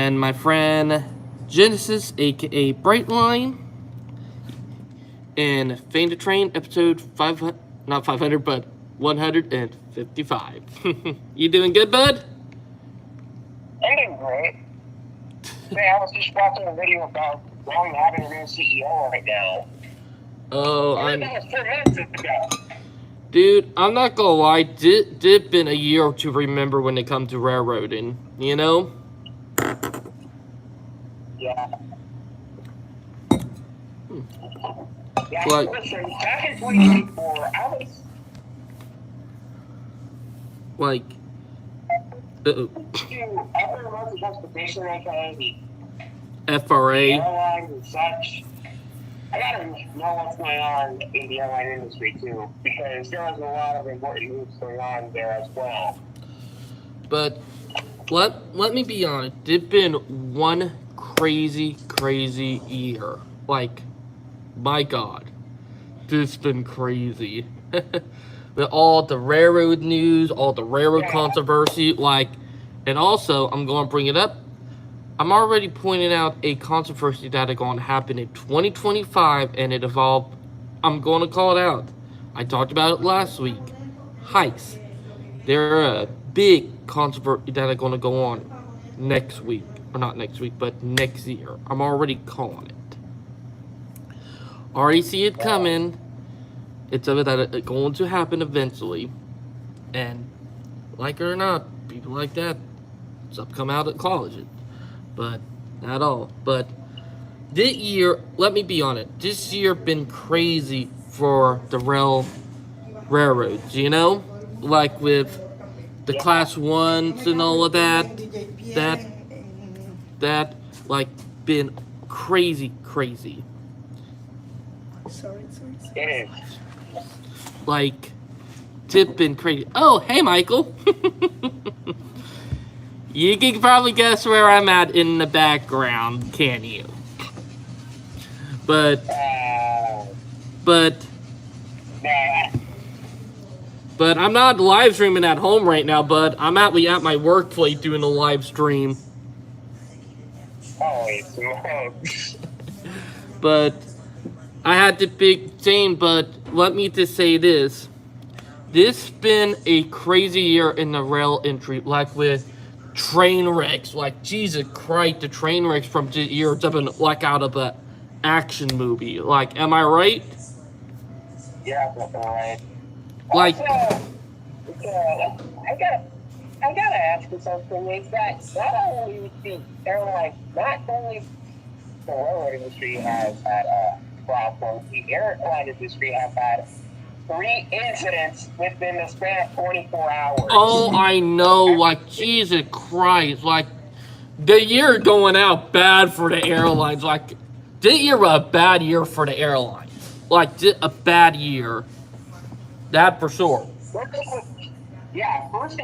and my friend Genesis, aka Brightline, and Fame to Train episode 500, not 500, but 155. You doing good, bud? I'm doing great. Hey, I was just watching a video about Boeing having a new CEO right now. Oh, That was 4 months ago. Dude, I'm not gonna lie, did been a year to remember when it comes to railroading, you know? Yeah. Yeah, Like- listen, back in 2024, I was... Like, to Upper American Transportation, aka the FRA. airlines and such. I gotta know what's going on in the airline industry too, because there was a lot of important moves going on there as well. But let me be honest, it's been one crazy year. Like, my God, this been crazy. With all the railroad news, all the railroad controversy, like, and also I'm going to bring it up. I'm already pointing out a controversy that is going to happen in 2025, and it evolved. I'm going to call it out. I talked about it last week. Hikes. They're a big controversy that are going to go on next week. Or not next week, but next year. I'm already calling it. Already see it coming. It's something that it's going to happen eventually. And like it or not, people like that, stuff come out at colleges. But not all. But this year, let me be honest, this year been crazy for the railroads, you know? Like with the class ones and all of that like been crazy. Sorry. It is. Like, it's been crazy. Oh, hey, Michael. You can probably guess where I'm at in the background, can you? But I'm not live streaming at home right now, but I'm actually at my workplace doing a live stream. Holy smokes. But I had to big thing, but let me just say this. This been a crazy year in the rail industry, like with train wrecks. Like, Jesus Christ, the train wrecks from this year have been like out of an action movie. Like, am I right? Yeah, that's right. Like, Also, I gotta ask you something. Is that not only the airline, not only the railroad industry has had problems, the airline industry has had 3 incidents within the span of 24 hours. oh, I know, like, Jesus Christ, like, the year going out bad for the airlines. Like, this year was a bad year for the airlines. Like, a bad year. That for sure. First it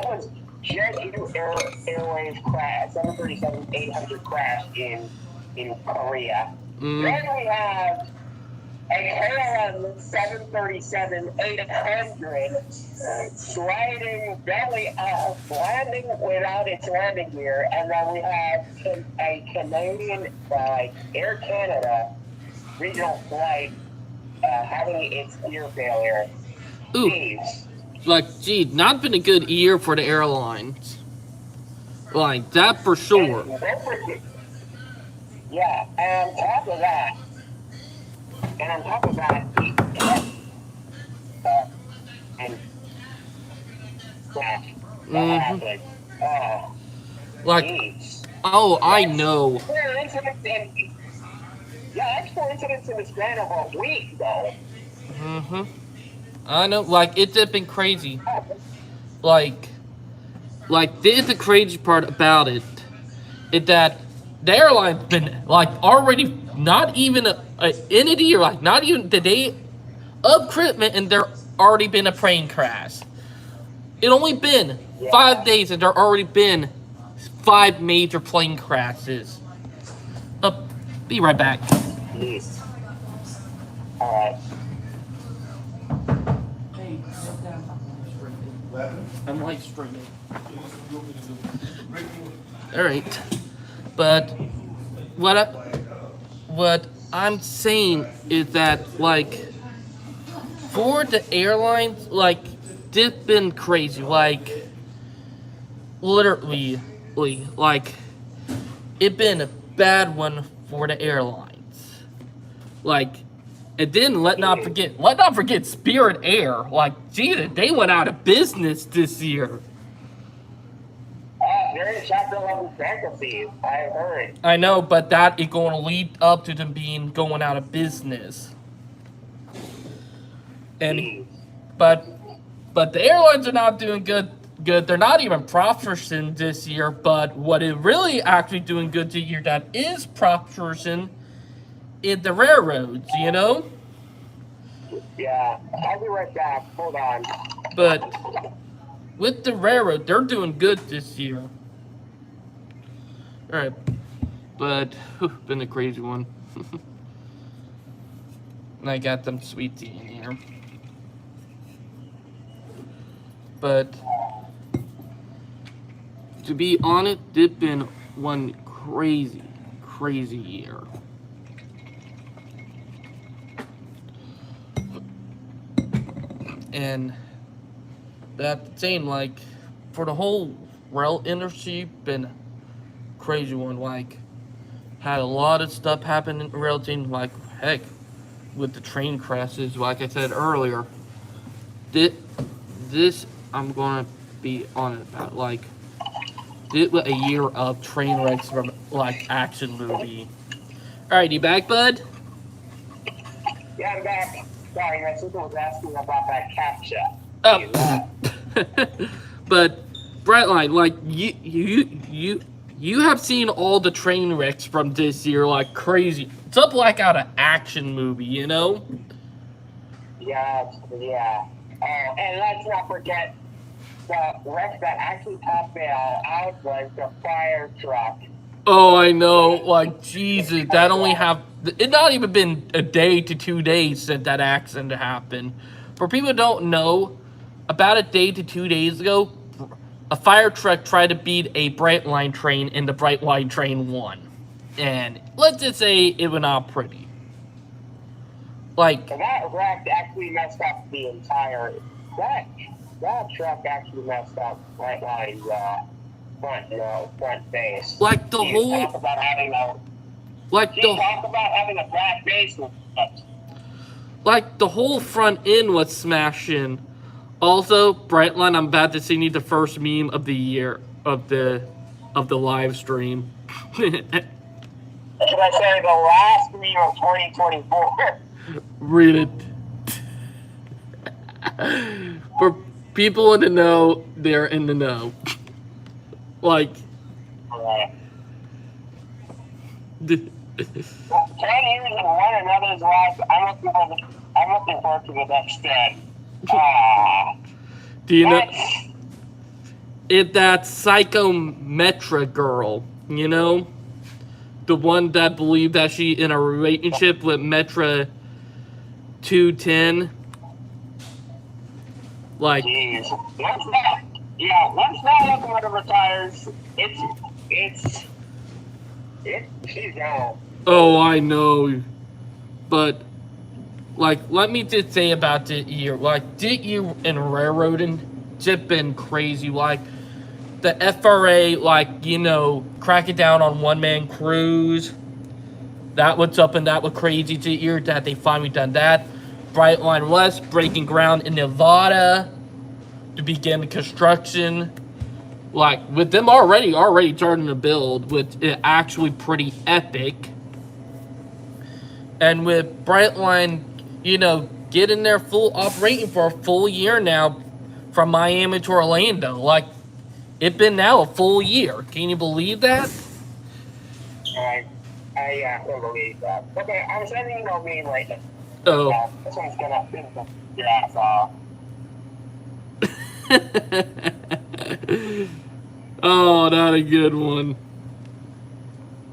was Jet Airways crash, 737-800 crash in Korea. Then we have a KLM 737-800 sliding belly up, landing without its landing gear, and then we have a Canadian, Air Canada regional flight having its gear failure. Ooh. Jeez. Like, gee, not been a good year for the airlines. Like, that for sure. Yeah, and on top of that, and happened. Like, Jeez. oh, I know. 4 incidents that's 4 incidents in the span of a week, though. I know, like, it's been crazy. Like, this is the crazy part about it. Is that the airline's been, like, already not even a entity, or, like, not even the day of Christmas, and there already been a plane crash. It only been 5 days, and there already been 5 major plane crashes. Be right back. Jeez. Alright. Hey, I'm live streaming. Alright. But what I, what I'm saying is that like for the airlines, like this been crazy. Like literally, like it been a bad one for the airlines. Like, and then let not forget Spirit Air. Like, Jesus, they went out of business this year. They're in Chapter 11 bankruptcy, I heard. I know, but that is going to lead up to them going out of business. And Jeez. but the airlines are not doing good. They're not even profiting this year. But what is really actually doing good this year that is profiting is the railroads. You know. Yeah, I'll be right back. Hold on. But with the railroad, they're doing good this year. All right, but been a crazy one. And I got them sweet tea in here. But to be honest, it's been one crazy year. And that same like for the whole rail industry been crazy one. Like had a lot of stuff happen in the rail team. Like heck, with the train crashes. Like I said earlier, this I'm gonna be honest about. Like this was a year of train wrecks from like action movie. All right, you back, bud? Yeah, I'm back. Sorry, my sister was asking about that captcha. Oh. But Brightline, like you have seen all the train wrecks from this year, like crazy. It's up like out of action movie, you know? Yeah. And let's not forget the wreck that actually happened out was the fire truck. Oh, I know. Like Jesus, that only have it not even been a day to 2 days since that accident happened. For people who don't know, about a day to 2 days ago, a fire truck tried to beat a Brightline train, and the Brightline train won. And let's just say it was not pretty. Like And that wreck actually messed up the entire that truck actually messed up Brightline's front base. like the whole Talk about having a black base. like the whole front end was smashing. Also, Brightline, I'm about to send you the first meme of the year of the live stream. Should I say the last meme of 2024? Read it. For people in the know, they're in the know. Like, 10 years and one another's life. I'm looking forward to the next 10. do you know That's- it? That Psychometra girl, you know, the one that believed that she in a relationship with Metra 210. Like, Jeez. Once that locomotive retires, she's gone. oh, I know, but like, let me just say about this year, like, did you in railroading just been crazy? Like, the FRA, like, you know, cracking down on one-man crews. That was up and that was crazy to hear that they finally done that. Brightline West breaking ground in Nevada to begin the construction. Like, with them already starting to build, with it actually pretty epic. And with Brightline, you know, getting their full operating for a full year now from Miami to Orlando. Like, it's been now a full year. Can you believe that? I can't believe that. Okay, I'm sending you a meme right now. Oh. This one's gonna piss your ass off. Oh, that's a good one.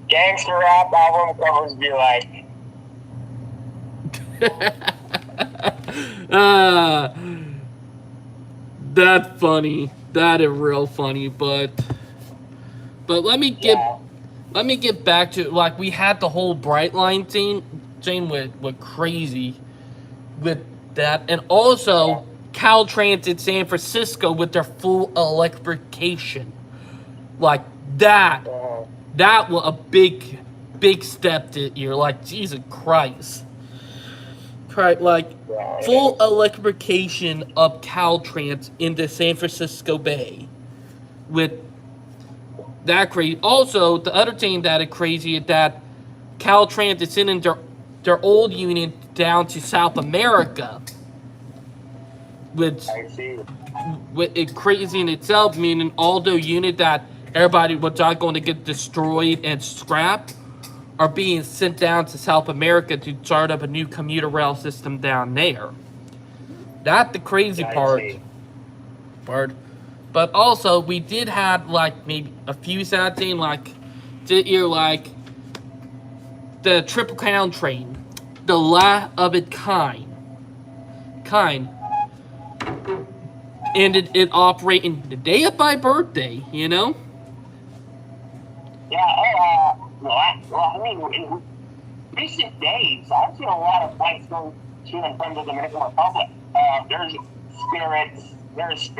Gangster rap album covers be like, That's funny. That is real funny, but let me get yeah. let me get back to like we had the whole Brightline thing. Jane went crazy with that, and also Caltrans San Francisco with their full electrification. Like that was a big step this year. Like Jesus Christ. Like full electrification of Caltrans into San Francisco Bay with that crazy. Also, the other thing that is crazy is that Caltrans is sending their old unit down to South America, which I see. it's crazy in itself. Meaning, all the unit that everybody was not going to get destroyed and scrapped are being sent down to South America to start up a new commuter rail system down there. That's the crazy part. But also, we did have like maybe a few sad things, like this year, like the Triple Crown train, the last of its kind, ended it operating the day of my birthday. You know. Yeah, I mean, in recent days, I've seen a lot of flights go to and from the Dominican Republic. There's Spirit, there's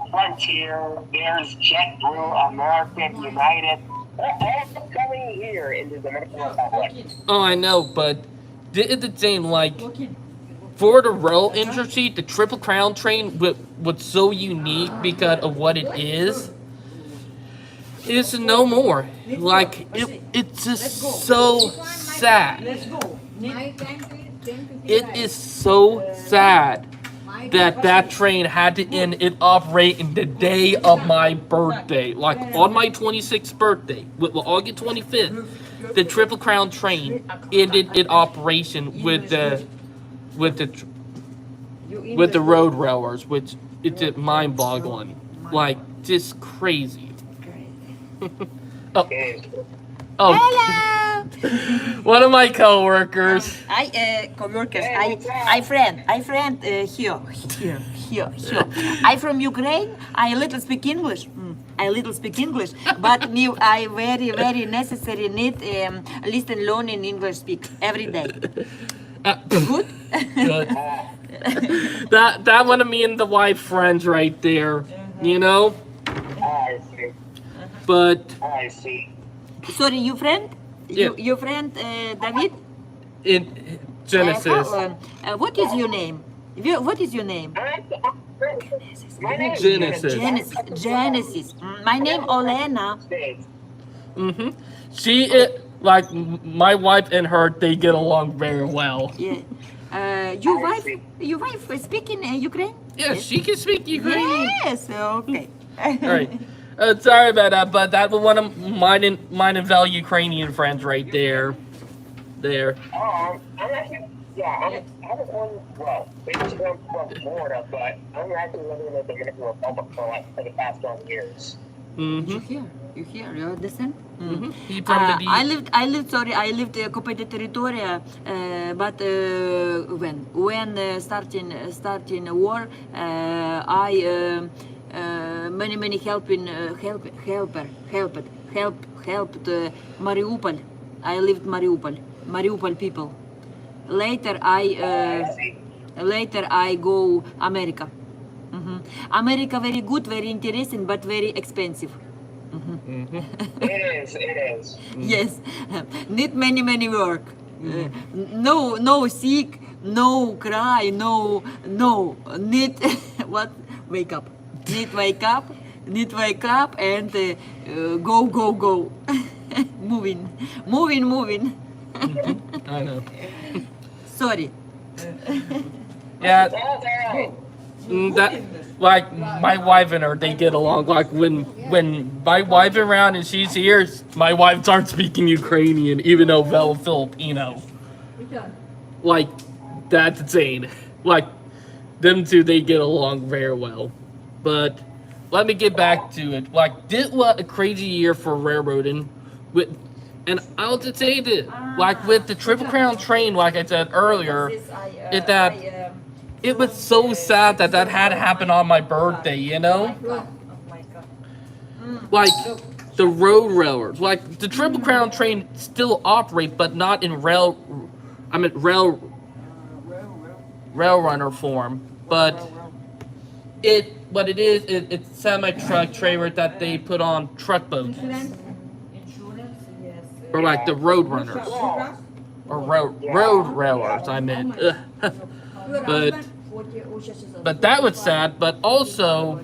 Frontier, there's JetBlue, American, United. They're all coming here in the Dominican Republic. Oh, I know, but did the thing like for the rail industry, the Triple Crown train was so unique because of what it is. It's no more. Like it's just so sad. It is so sad that train had to end it operating the day of my birthday. Like on my 26th birthday, August 25th, the Triple Crown train ended its operation with the road railroads, which it's mind-boggling. Like just crazy. Oh. Hello. One of my coworkers. Co-workers. I friend. Here. I from Ukraine. I little speak English. But me, I very necessary need listen, learn in English speak every day. Good. Good. that one of me and the wife friends right there. You know. I see. But I see. Sorry, you friend? Yeah. Your friend David? in Genesis. What is your name? What is your name? My name is Genesis. Genesis. My name Olena. Mm-hmm. She is like my wife and her. They get along very well. Yeah. Your wife speaking Ukraine? Yeah, she can speak Ukrainian. Yes. Okay. All right. Sorry about that, but that was one of mine and Val Ukrainian friends right there. There. I'm actually, I was one, well, basically I'm from Florida, but I'm actually living in the Dominican Republic for the past 12 years. Mm-hmm. You hear? You understand? Mm-hmm. He from the I lived occupied territory, but when starting war, I many helped Mariupol. I lived Mariupol people. Later I go America. America very good, very interesting, but very expensive. It is. Yes, need many work. No sick, no cry, no need what wake up. Need wake up and go. moving. I know. Sorry. Yeah. That's all right. That like my wife and her, they get along. Like when my wife is around and she's here, my wife starts speaking Ukrainian, even though Vel's Filipino. Like that's insane. Like them two, they get along very well. But let me get back to it. Like this was a crazy year for railroading. And I'll just say this, like with the Triple Crown train, like I said earlier, it was so sad that had to happen on my birthday, you know? like the road railroads. Like the Triple Crown train still operate, but not in rail runner form. But what it is, it's semi-truck trailer that they put on truck boats, Insurance, yes. or like the road runners, or road railroads. I meant, but that was sad. But also,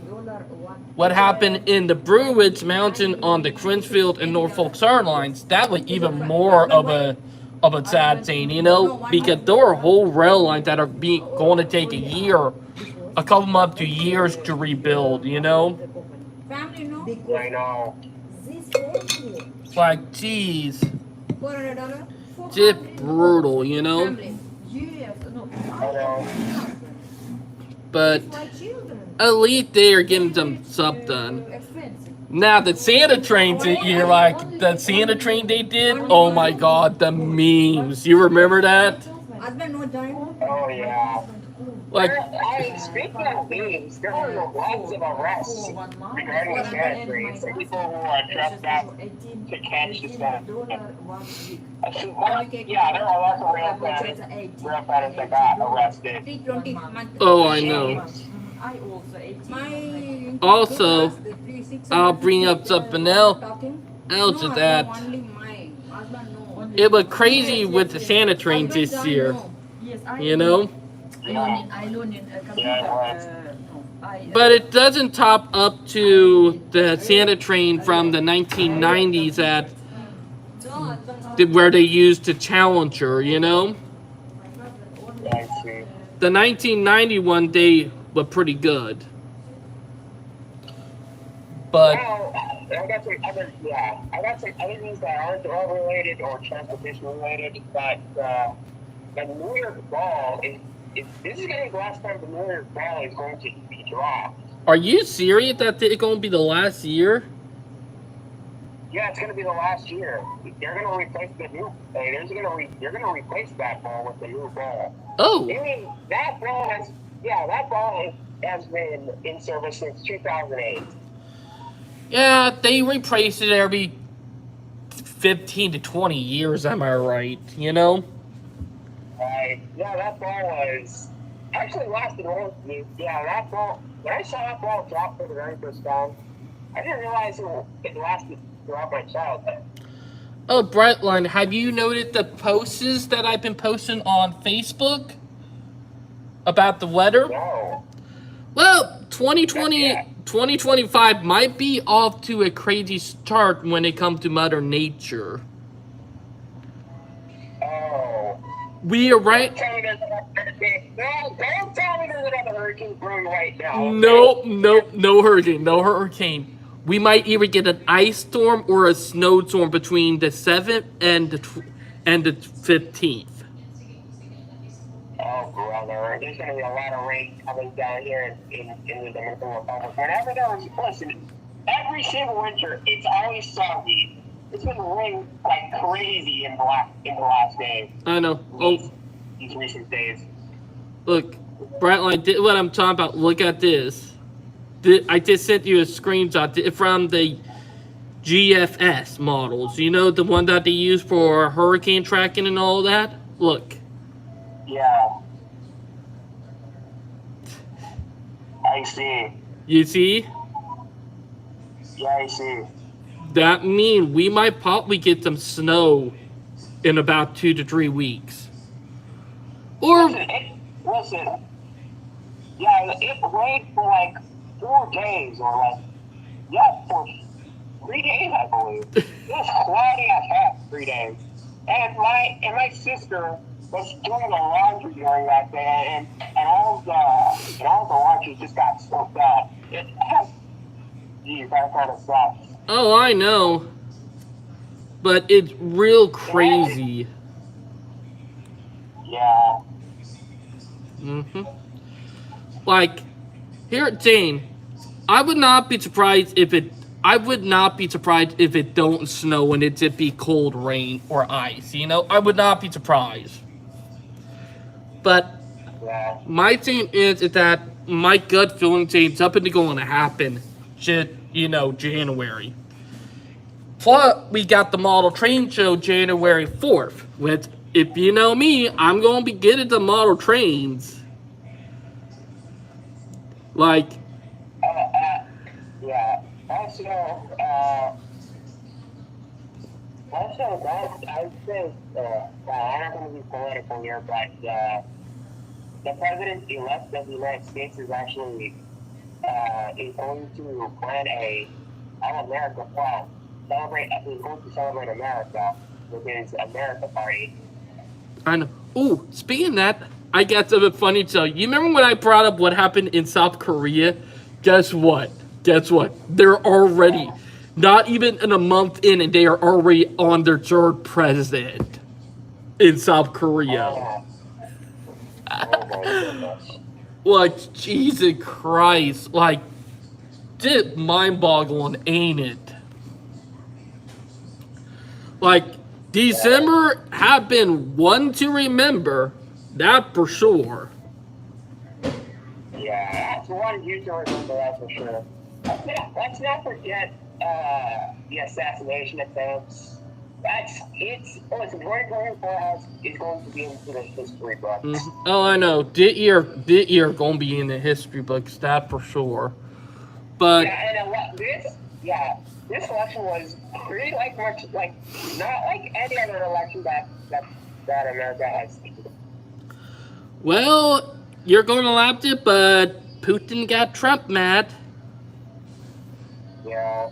what happened in the Blue Ridge Mountain on the Cringefield and Norfolk Southern lines, that was even more of a sad thing, you know, because there are whole rail lines that are going to take a year, a couple months to years to rebuild, you know. I know. Like, geez, just brutal, you know. I know. But at least they are getting some stuff done. Now the Santa trains, you're like the Santa train they did. Oh my God, the memes! You remember that? Oh yeah. Like, Speaking of memes, there are lots of arrests regarding the Santa trains. The people who are dressed up to catch the Santa. Yeah, there are lots of real fans that got arrested. oh, I know. Also, I'll bring up something else to that. It was crazy with the Santa trains this year, you know. But it doesn't top up to the Santa train from the 1990s where they used the Challenger, you know. I see. The 1991 they were pretty good. But Well, I got some other things that aren't all related or transportation related, but the New York Ball this is going to be the last time the New York Ball is going to be dropped. are you serious that it's going to be the last year? Yeah, it's going to be the last year. They're going to replace the new. They're going to replace that ball with the new ball. Oh, I mean, that ball has been in service since 2008. yeah, they replace it every 15 to 20 years, am I right? You know? Yeah, that ball was actually lasted more. Yeah, that ball. When I saw that ball drop for the very first time, I didn't realize it lasted throughout my childhood. Oh, Brightline, have you noted the posts that I've been posting on Facebook about the weather? No. Well, 2025 might be off to a crazy start when it comes to Mother Nature. Oh. We are right. Don't tell me there's another hurricane. No, don't tell me there's another hurricane brewing right now. No hurricane. We might either get an ice storm or a snowstorm between the 7th and the 15th. Oh, brother. There's going to be a lot of rain coming down here in the Dominican Republic. Whenever there was, listen, every single winter, it's always soggy. It's been raining like crazy in the last days. I know. Oh, These recent days. look, Brightline, what I'm talking about. Look at this. I just sent you a screenshot from the GFS models. You know, the one that they use for hurricane tracking and all that? Look. Yeah. I see. You see? Yeah, I see. That means we might probably get some snow in about 2 to 3 weeks. Or, Listen. Yeah, it rained for like 4 days or for 3 days, I believe. It was cloudy as heck 3 days. And my sister was doing the laundry during that day, and all the laundry just got soaked up. Geez, that kind of sucks. oh, I know. But it's real crazy. Yeah. Like, here at Jane, I would not be surprised if it don't snow and it just be cold rain or ice, you know? I would not be surprised. But Yeah. my thing is that my gut feeling saying something going to happen. Just January. Plus, we got the model train show January 4th, which, if you know me, I'm going to be getting the model trains. Like, yeah. Also, that I think I'm not going to be political here, but the president-elect of the United States is actually is going to plan a All-America Pride. He's going to celebrate America with his America Party. I know. Ooh, speaking of that, I got something funny to tell you. You remember when I brought up what happened in South Korea? Guess what? They're already, not even in a month in, and they are already on their third president in South Korea. Oh my goodness. Like, Jesus Christ. Like, it's mind-boggling, ain't it? Like, December have been one to remember, that for sure. Yeah, that's one you don't remember, that for sure. Let's not forget the assassination attempts. Listen, 2024 is going to be into the history books. Oh, I know. This year gonna be in the history books, that for sure. But this election was pretty much not like any other election that America has seen. well, you're gonna laugh it, but Putin got Trump mad. Yeah.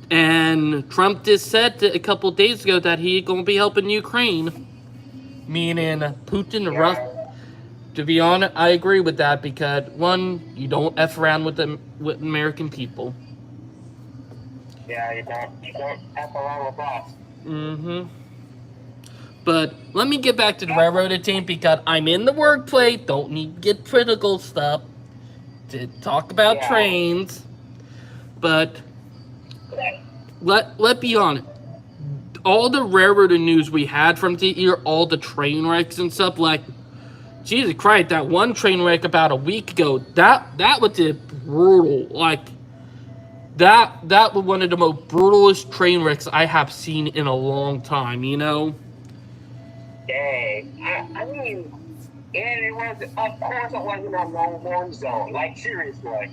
And Trump just said a couple days ago that he gonna be helping Ukraine, meaning Putin. Yeah. To be honest, I agree with that because one, you don't f around with American people. Yeah, you don't have a lot of us. But let me get back to the railroad team because I'm in the workplace. Don't need to get critical stuff to talk about trains. But let be honest. All the railroad news we had from the year, all the train wrecks and stuff, like, Jesus Christ, that one train wreck about a week ago, that was just brutal. Like, that was one of the most brutalest train wrecks I have seen in a long time, Dang. I mean, and it was, of course, it wasn't a Longhorn Zone. Like, seriously.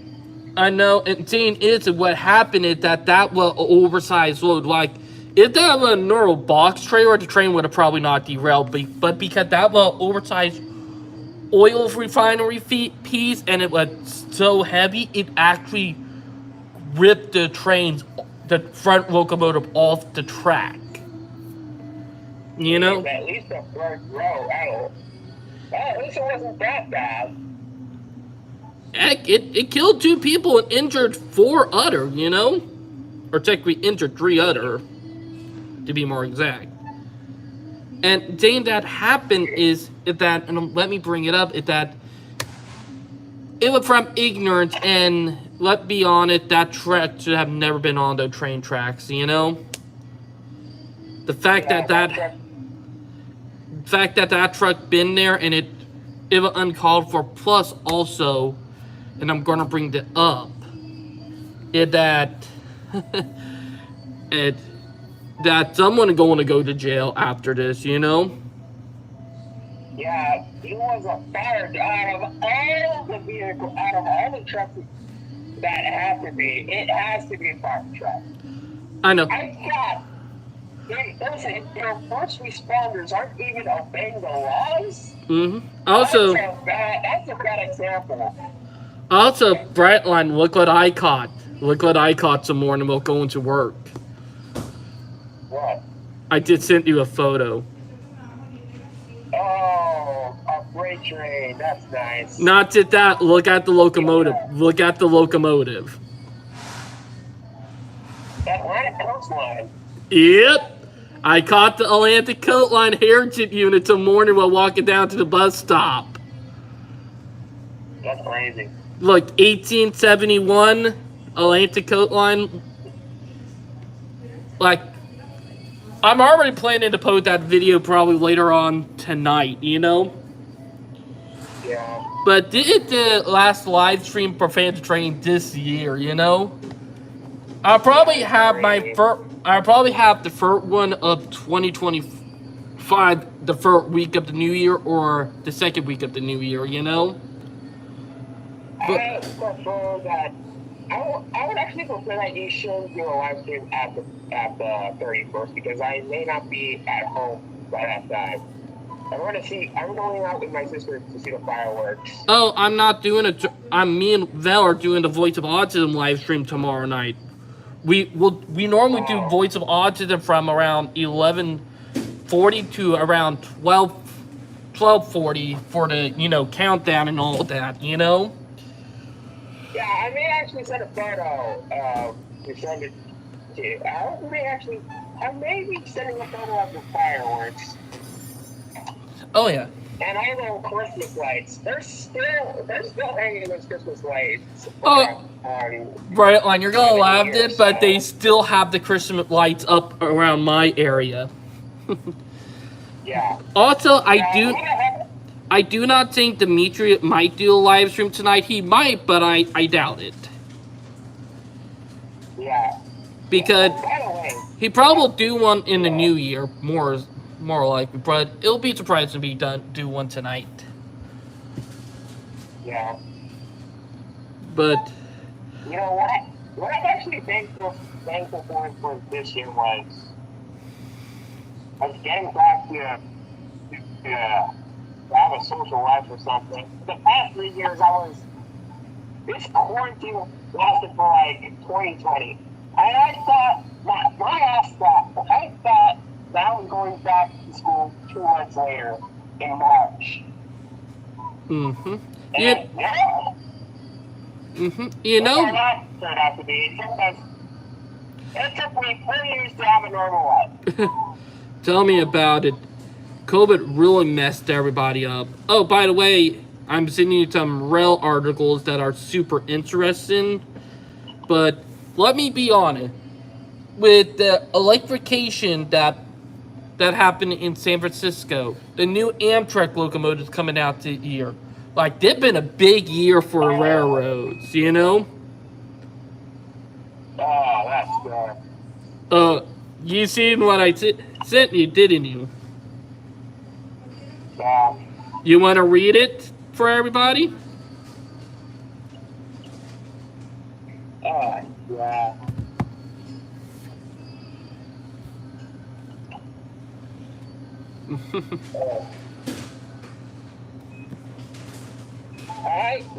I know, and seeing is what happened is that was an oversized load. Like, if that was a normal box trailer, the train would have probably not derailed. But because that was an oversized oil refinery piece and it was so heavy, it actually ripped the front locomotive off the track. At least the first row. At least it wasn't that bad. Heck, it killed 2 people and injured 4 other, Or technically injured 3 other, to be more exact. And saying that happened is that, and let me bring it up, is that it was from ignorance, and let's be honest, that track should have never been on those train tracks, The fact that truck been there and it was uncalled for, plus also, and I'm gonna bring that up, is that that someone is going to go to jail after this, Yeah, it was a fire out of all the vehicles, out of all the trucks that it has to be a fire truck. I know. Listen, their first responders aren't even obeying the laws. Also, that's a bad example. Also, Brightline, look what I caught. Look what I caught some morning while going to work. What? I did send you a photo. Oh, a freight train. That's nice. Not just that. Look at the locomotive. Look at the locomotive. Atlantic Coastline. Yep. I caught the Atlantic Coastline Heritage unit some morning while walking down to the bus stop. That's crazy. Look, 1871 Atlantic Coastline. Like, I'm already planning to post that video probably later on tonight, Yeah. But did the last live stream for Fans Train this year, I'll probably have I'll probably have the first one of 2025, the first week of the new year, or the second week of the new year. You know. I prefer that. I would actually prefer that you shouldn't do a live stream at the 31st because I may not be at home by that time. I'm going out with my sister to see the fireworks. Oh, I'm not doing it. Me and Val are doing the Voice of Autism live stream tomorrow night. We normally do Voice of Autism from around 11:40 to around 12:40 for the countdown and all that. Yeah, I may actually send a photo to send it to. I may be sending a photo of the fireworks. Oh yeah. And I know Christmas lights. They're still hanging those Christmas lights. Oh, right on. You're gonna laugh it, but they still have the Christmas lights up around my area. Yeah. Also, I do not think Dimitri might do a live stream tonight. He might, but I doubt it. Yeah. Because By the way, he probably will do one in the new year, more likely. But it'll be surprising if he do one tonight. yeah. But You know what? What I'm actually thankful for this year was getting back to have a social life or something. The past 3 years, this quarantine lasted for like 2020. And I thought that I was going back to school 2 months later in March. mm-hmm. And That turned out to be. It took me 3 years to have a normal life. Tell me about it. COVID really messed everybody up. Oh, by the way, I'm sending you some rail articles that are super interesting. But let me be honest. With the electrification that happened in San Francisco, the new Amtrak locomotives coming out this year. Like, they've been a big year for railroads, you know? Oh, that's good. You seen what I sent you, didn't you? Yeah. You want to read it for everybody? Yeah.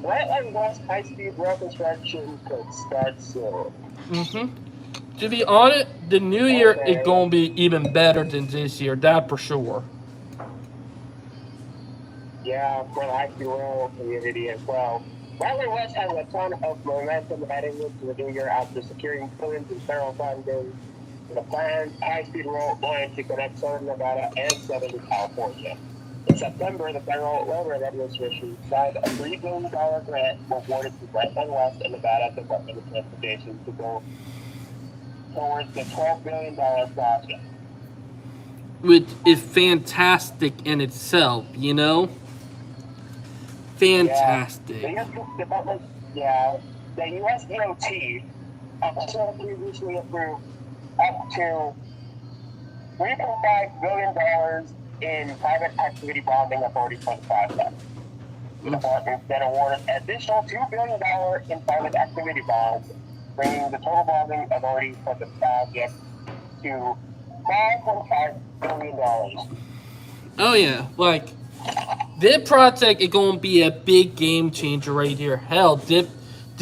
Wetland West high-speed rail construction could start soon. To be honest, the new year is going to be even better than this year, that for sure. Yeah, for the high-speed rail community as well. Wetland West has a ton of momentum heading into the new year after securing billions in federal funding for the planned high-speed rail line to connect southern Nevada and southern California. In September, the Federal Railroad Administration signed a $3 billion grant awarded to Wetland West and Nevada Department of Transportation to go towards the $12 billion project. Which is fantastic in itself, you know? Fantastic. The U.S. Department, the U.S. DOT also previously approved up to $3.5 billion in private activity bonding authority for the project. The department then awarded an additional $2 billion in private activity bonds, bringing the total bonding authority for the project to $5.5 billion. Oh yeah, like, this project is going to be a big game changer right here. Hell, did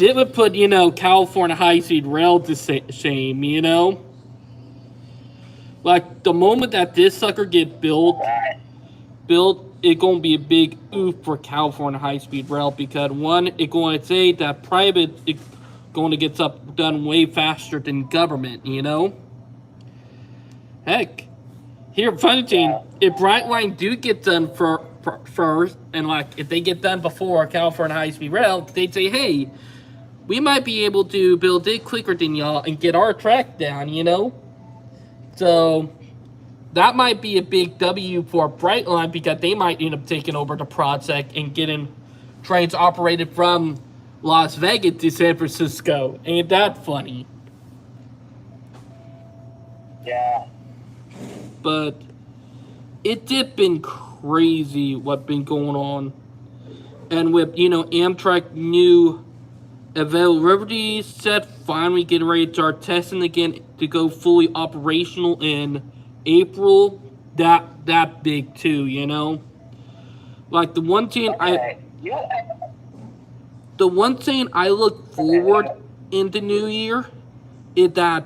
would put, California high-speed rail to shame, you know? Like, the moment that this sucker get built, it's going to be a big oof for California high-speed rail because, one, it's going to say that private is going to get stuff done way faster than government, you know? Heck, here, funny thing, if Brightline do get done first, and like, if they get done before California high-speed rail, they'd say, hey, we might be able to build it quicker than y'all and get our track down, you know? So, that might be a big W for Brightline because they might end up taking over the project and getting trains operated from Las Vegas to San Francisco. Ain't that funny? Yeah. But it did been crazy what been going on. And with, Amtrak new availability set finally getting ready to start testing again to go fully operational in April. That big too, Like the one thing Okay. the one thing I look forward in the new year is that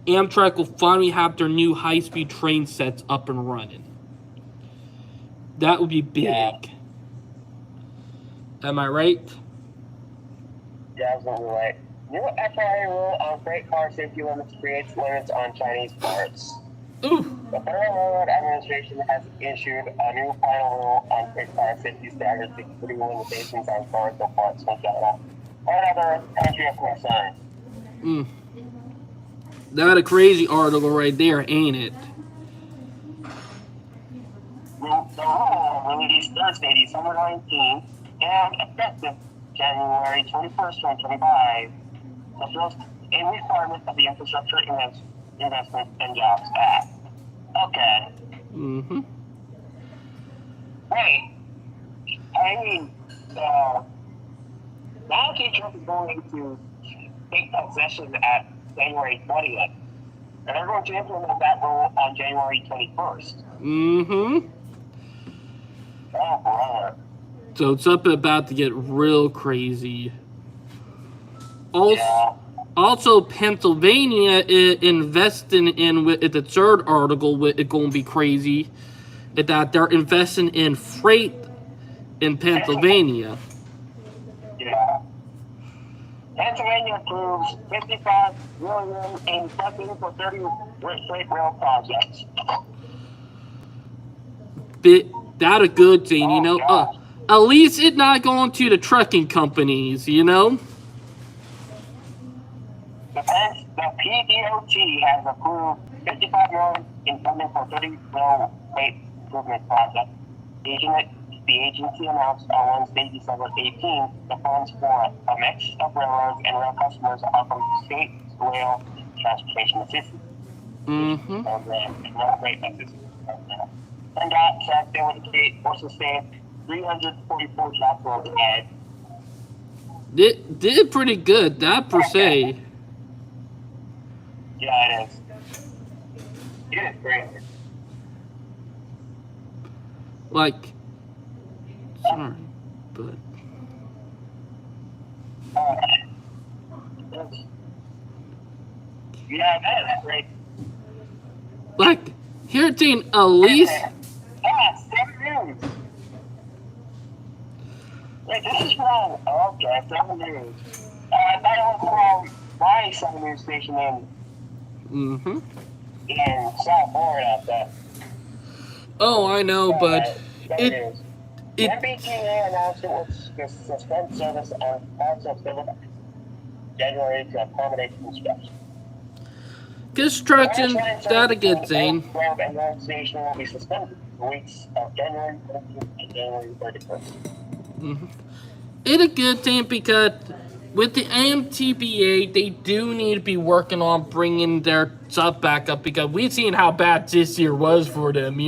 Amtrak will finally have their new high-speed train sets up and running. That would be big. Yeah. Am I right? Definitely right. New FIA rule on freight car safety limits creates limits on Chinese parts. Ooh. The Federal Railroad Administration has issued a new final rule on freight car safety standards, including limitations on cars or parts from China or other country of concern. That a crazy article right there, ain't it? The rule released Thursday, December 19th, and effective January 21st, 2025, fulfills a requirement of the Infrastructure Investment and Jobs Act. Okay. Mm-hmm. Hey, I mean, Donald J. Trump is going to take possession at January 20th, and they're going to implement that rule on January 21st. Mm-hmm. Oh, brother. So it's about to get real crazy. Also, Pennsylvania is investing in, with the third article, with it going to be crazy, is that they're investing in freight in Pennsylvania. Yeah. Pennsylvania approves $55 million in funding for 30 freight rail projects. That a good thing, at least it's not going to the trucking companies, The PDOT has approved $55 million in funding for 30 rail freight improvement projects. The agency announced on Wednesday, December 18th, the funds for a mix of railroads and rail customers are from the State Rail Transportation Assistance Mm-hmm. Program and Rail Freight Assistance Program. PennDOT says they would create or sustain 344 job roles ahead. Did pretty good, that per se. Yeah, it is. It is great. Like, sorry, but Yeah, that is great. like, here's thing, at least. Yeah, 7 News. Wait, this is from, okay, 7 News. I thought it was from my 7 News station Mm-hmm. in South Florida, but Oh, I know, but it it MBTA announced it would suspend service on parts of January to accommodate construction. construction, that a good thing. Rail and road station will be suspended for weeks of January 20th and January 31st. It a good thing because with the AMTBA, they do need to be working on bringing their stuff back up because we've seen how bad this year was for them,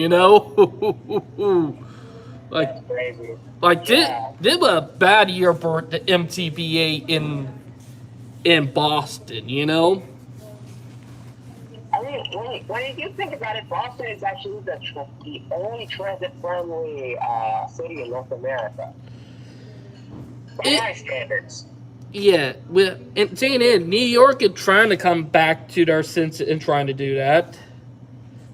like, That's crazy. like Yeah. this was a bad year for the MTBA in Boston, I mean, when you think about it, Boston is actually the only transit-friendly city in North America. By my standards. Yeah, and saying it, New York is trying to come back to their sense and trying to do that.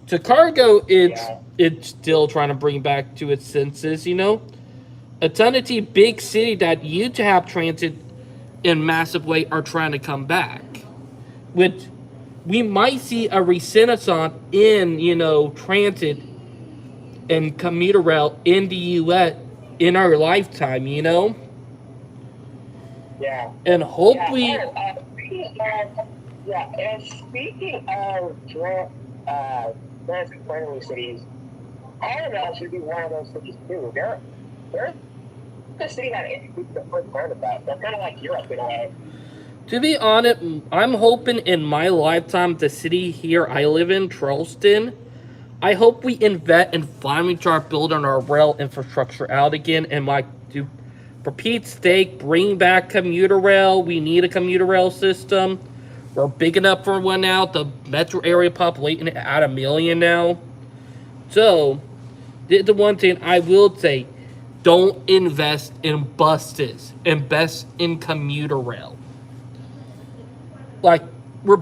Chicago, it's still trying to bring back to its senses, A ton of the big city that used to have transit in massive way are trying to come back. Which we might see a renaissance in, transit and commuter rail in the U.S. in our lifetime, Yeah. And hopefully... And speaking of transit-friendly cities, Arnhem should be one of those cities too. They're the city that people the first learn about. They're kind of like Europe in a way. To be honest, I'm hoping in my lifetime, the city here I live in, Charleston, I hope we invest and finally start building our rail infrastructure out again. And like, to, for Pete's sake, bring back commuter rail. We need a commuter rail system. We're big enough for one now. The metro area population at 1 million now. So, the one thing I will say, don't invest in buses. Invest in commuter rail. Like, we're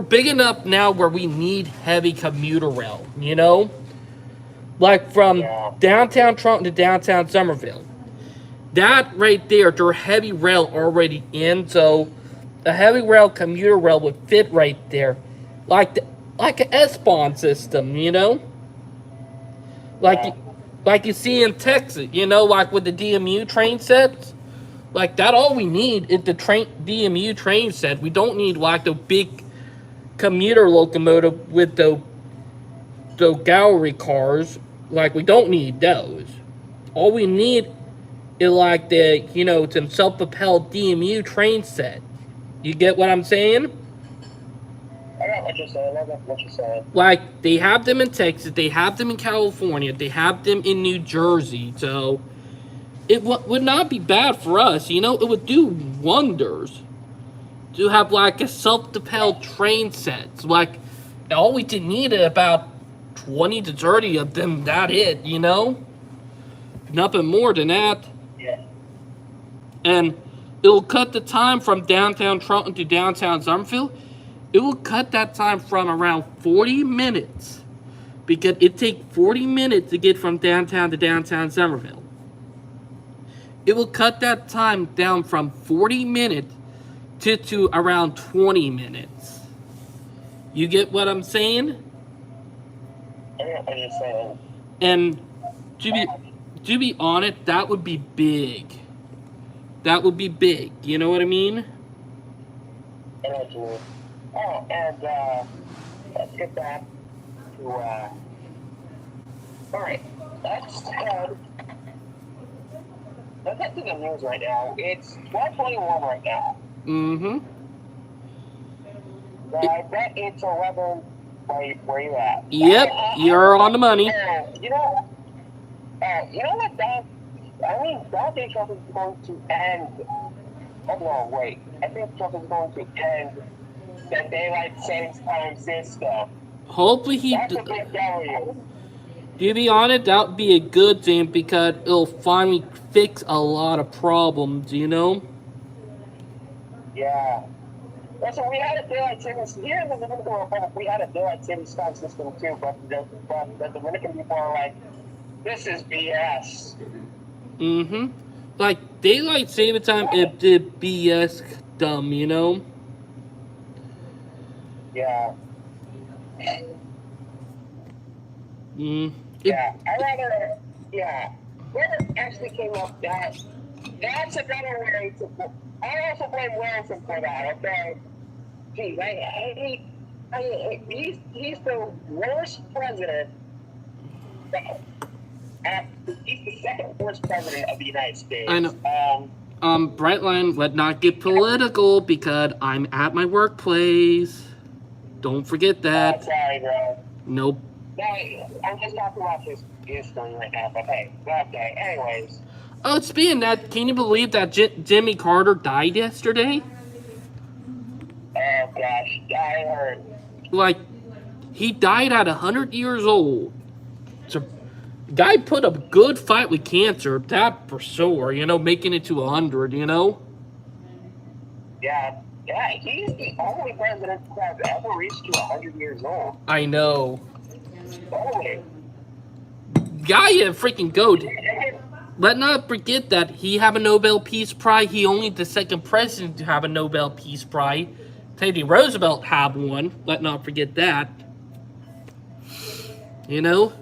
big enough now where we need heavy commuter rail, you know? Like from downtown Trenton to downtown Somerville. That right there, there's heavy rail already in, so a heavy rail commuter rail would fit right there. Like an S-Bahn system, you know? Like you see in Texas, you know, like with the DMU train sets. Like that, all we need is the DMU train set. We don't need like the big commuter locomotive with the gallery cars. Like we don't need those. All we need is like the, you know, some self-propelled DMU train set. You get what I'm saying? I got what you're saying. I got what you're saying. Like they have them in Texas, they have them in California, they have them in New Jersey. So it would not be bad for us, you know? It would do wonders to have, like, a self-propelled train set. Like, all we need is about 20 to 30 of them, that it, you know? Nothing more than that. Yeah. And it'll cut the time from downtown Trenton to downtown Somerville. It will cut that time from around 40 minutes. Because it takes 40 minutes to get from downtown to downtown Somerville. It will cut that time down from 40 minutes to around 20 minutes. You get what I'm saying? I get what you're saying. And to be honest, that would be big. That would be big. You know what I mean? I know what you mean. Oh, and let's get back to all right. Let's get to the news right now. It's 12:21 right now. Mm-hmm. I bet it's 11 where you at. Yep, you're on the money. You know what, Donald Trump is going to end. Oh, no, wait. I think Trump is going to end the daylight savings time system. Hopefully he... That's a big W. To be honest, that would be a good thing because it'll finally fix a lot of problems, you know? Yeah. Listen, we had a daylight savings here in the Dominican Republic. We had a daylight savings time system too, but the Dominican people are like, this is BS. Mm-hmm. Like, daylight saving time is the BS dumb, you know? Yeah. Yeah, whoever actually came up that's a better way to, I also blame Wilson for that, okay? Geez, I hate, he's the worst president, he's the second worst president of the United States. I know. Brightline, let's not get political because I'm at my workplace. Don't forget that. Sorry, bro. Nope. No, I'm just talking about his thing right now, but hey, okay, anyways. Oh, speaking of that, can you believe that Jimmy Carter died yesterday? Oh, gosh, I heard. Like, he died at 100 years old. So, guy put up a good fight with cancer, that for sure, you know, making it to 100, you know? Yeah, he's the only president who has ever reached to 100 years old. I know. Only. Guy a freaking goat. Let's not forget that he have a Nobel Peace Prize. He only the second president to have a Nobel Peace Prize. Teddy Roosevelt had one. Let's not forget that. You know?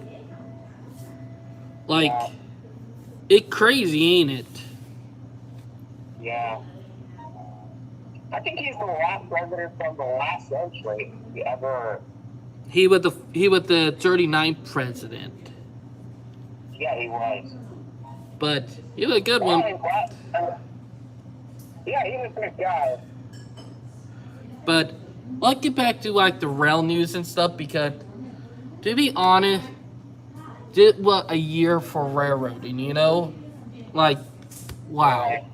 Like, it's crazy, ain't it? Yeah. I think he's the last president from the last century to ever. He was the 39th president. Yeah, he was. But he was a good one. Yeah, he was a good guy. But let's get back to like the rail news and stuff because, to be honest, did what a year for railroading, you know? Like, wow.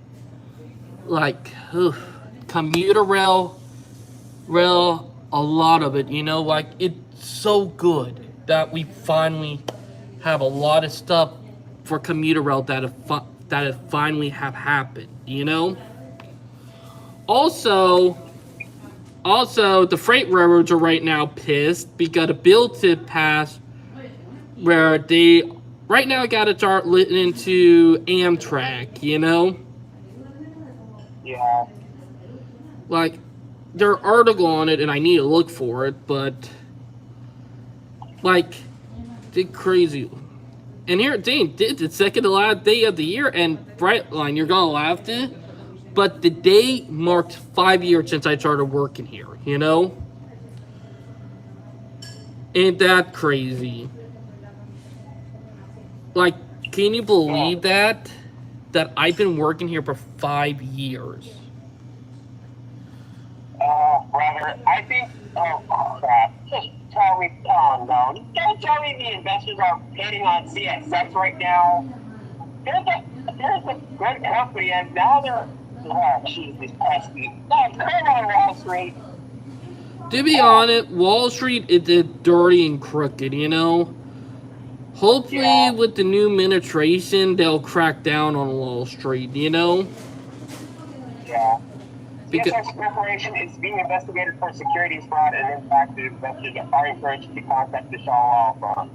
Like, commuter rail, a lot of it, you know? Like, it's so good that we finally have a lot of stuff for commuter rail that have finally have happened, you know? Also, the freight railroads are right now pissed because a bill to pass where they right now got to start listening to Amtrak, you know? Yeah. Like, their article on it, and I need to look for it, but like, did crazy. And here, dang, did the second to last day of the year, and Brightline, you're gonna laugh it, but the day marked 5 years since I started working here, you know? Ain't that crazy? Like, can you believe that? That I've been working here for 5 years. Brother, I think, oh crap, just tell me, oh no, don't tell me the investors are bidding on CSX right now. There's a good company and now they're, oh Jesus, pesky. Oh, come on, Wall Street. To be honest, Wall Street is dirty and crooked, you know? Hopefully, with the new administration, they'll crack down on Wall Street, you know? Yeah. Because CSX Corporation is being investigated for securities fraud and impacted investors are encouraged to contact the Shaw Law Firm.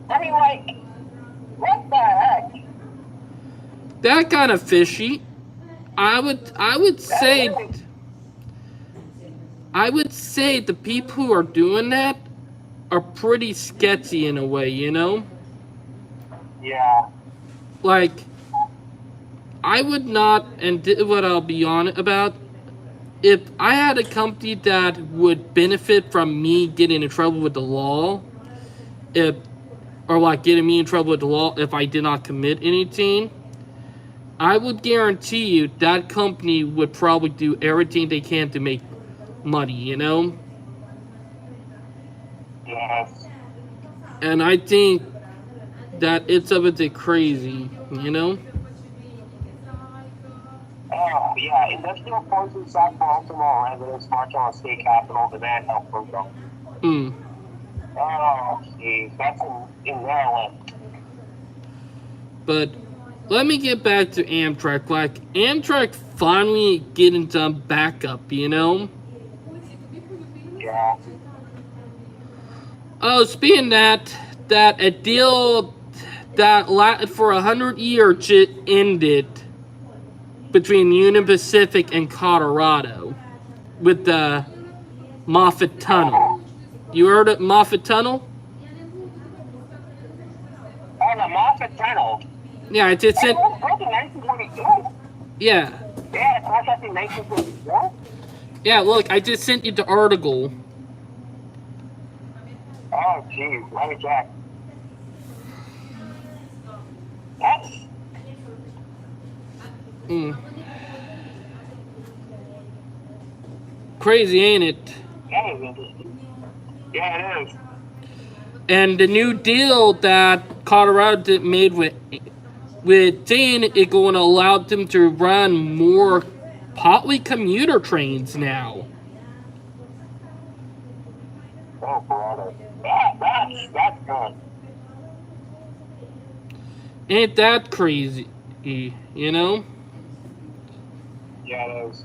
I mean, like, what the heck? that kind of fishy. I would say the people who are doing that are pretty sketchy in a way, you know? Yeah. Like, I would not, and what I'll be honest about, if I had a company that would benefit from me getting in trouble with the law, getting me in trouble with the law if I did not commit anything, I would guarantee you that company would probably do everything they can to make money, you know? Yes. And I think that it's a bit crazy, you know? Oh, yeah. Industrial forces South Baltimore residents march on state capitol demand help from them. Oh, jeez. That's in Maryland. But let me get back to Amtrak. Like, Amtrak finally getting some backup, you know? Yeah. Oh, speaking of that a deal that lasted for 100 years just ended between Union Pacific and Colorado with the Moffat Tunnel. You heard of Moffat Tunnel? Oh, the Moffat Tunnel. Yeah, I just sent. It was built in 1922. Yeah, Yeah, it's contract in 1924. yeah. Look, I just sent you the article. Oh, jeez. Let me check. That's... Crazy, ain't it? That is interesting. Yeah, it is. And the new deal that Colorado made with Dane is going to allow them to run more partly commuter trains now. Oh, brother. That's good. Ain't that crazy? You know? Yeah, it is.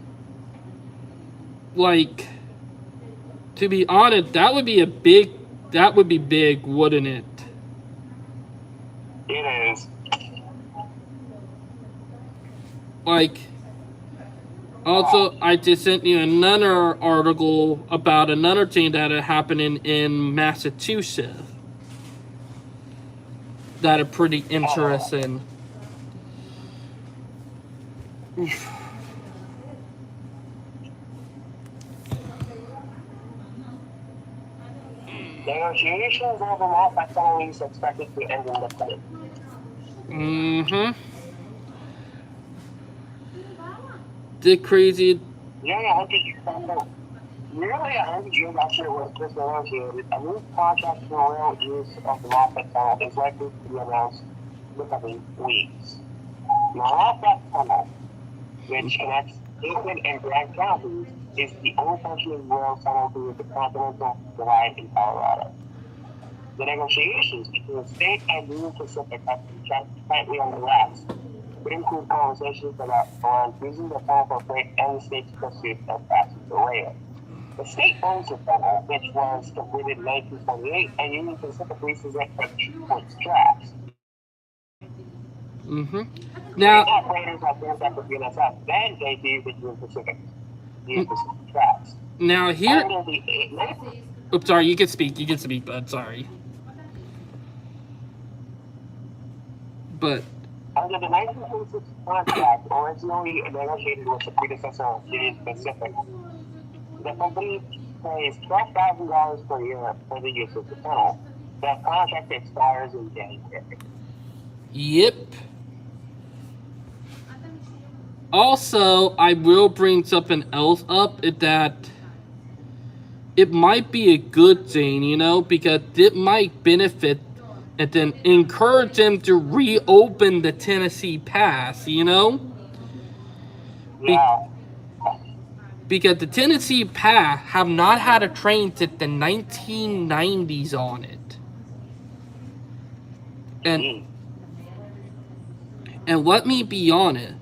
Like, to be honest, that would be big, wouldn't it? It is. Like, also, I just sent you another article about another thing that had happened in Massachusetts that are pretty interesting. Negotiations over Moffat lease expected to end in the The crazy. Yeah, 100 years ago. Nearly 100 years after it was first negotiated, a new contract for rail use of the Moffat Tunnel is likely to be announced in the coming weeks. Now, that tunnel, which connects Aiken and Grand counties, is the only portion of the rail tunnel through the Continental Divide in Colorado. The negotiations between the state and Union Pacific have been kept tightly on the rocks, but include conversations about using the tunnel for freight and the state's pursuit of passenger rail. The state owns the tunnel, which was completed in 1928, and Union Pacific leases it for 2 points tracks. Now, operators have built up with UNSF, then they use the Union Pacific tracks. now here. Under the Oops, sorry. You can speak, bud. Sorry. But under the 1926 contract, originally negotiated with the predecessor of Union Pacific, the company pays $12,000 per year for the use of the tunnel. The contract expires in January. yep. Also, I will bring something else up that it might be a good thing, you know, because it might benefit and then encourage them to reopen the Tennessee Pass, you know? Yeah. Because the Tennessee Pass have not had a train since the 1990s on it. And let me be on it.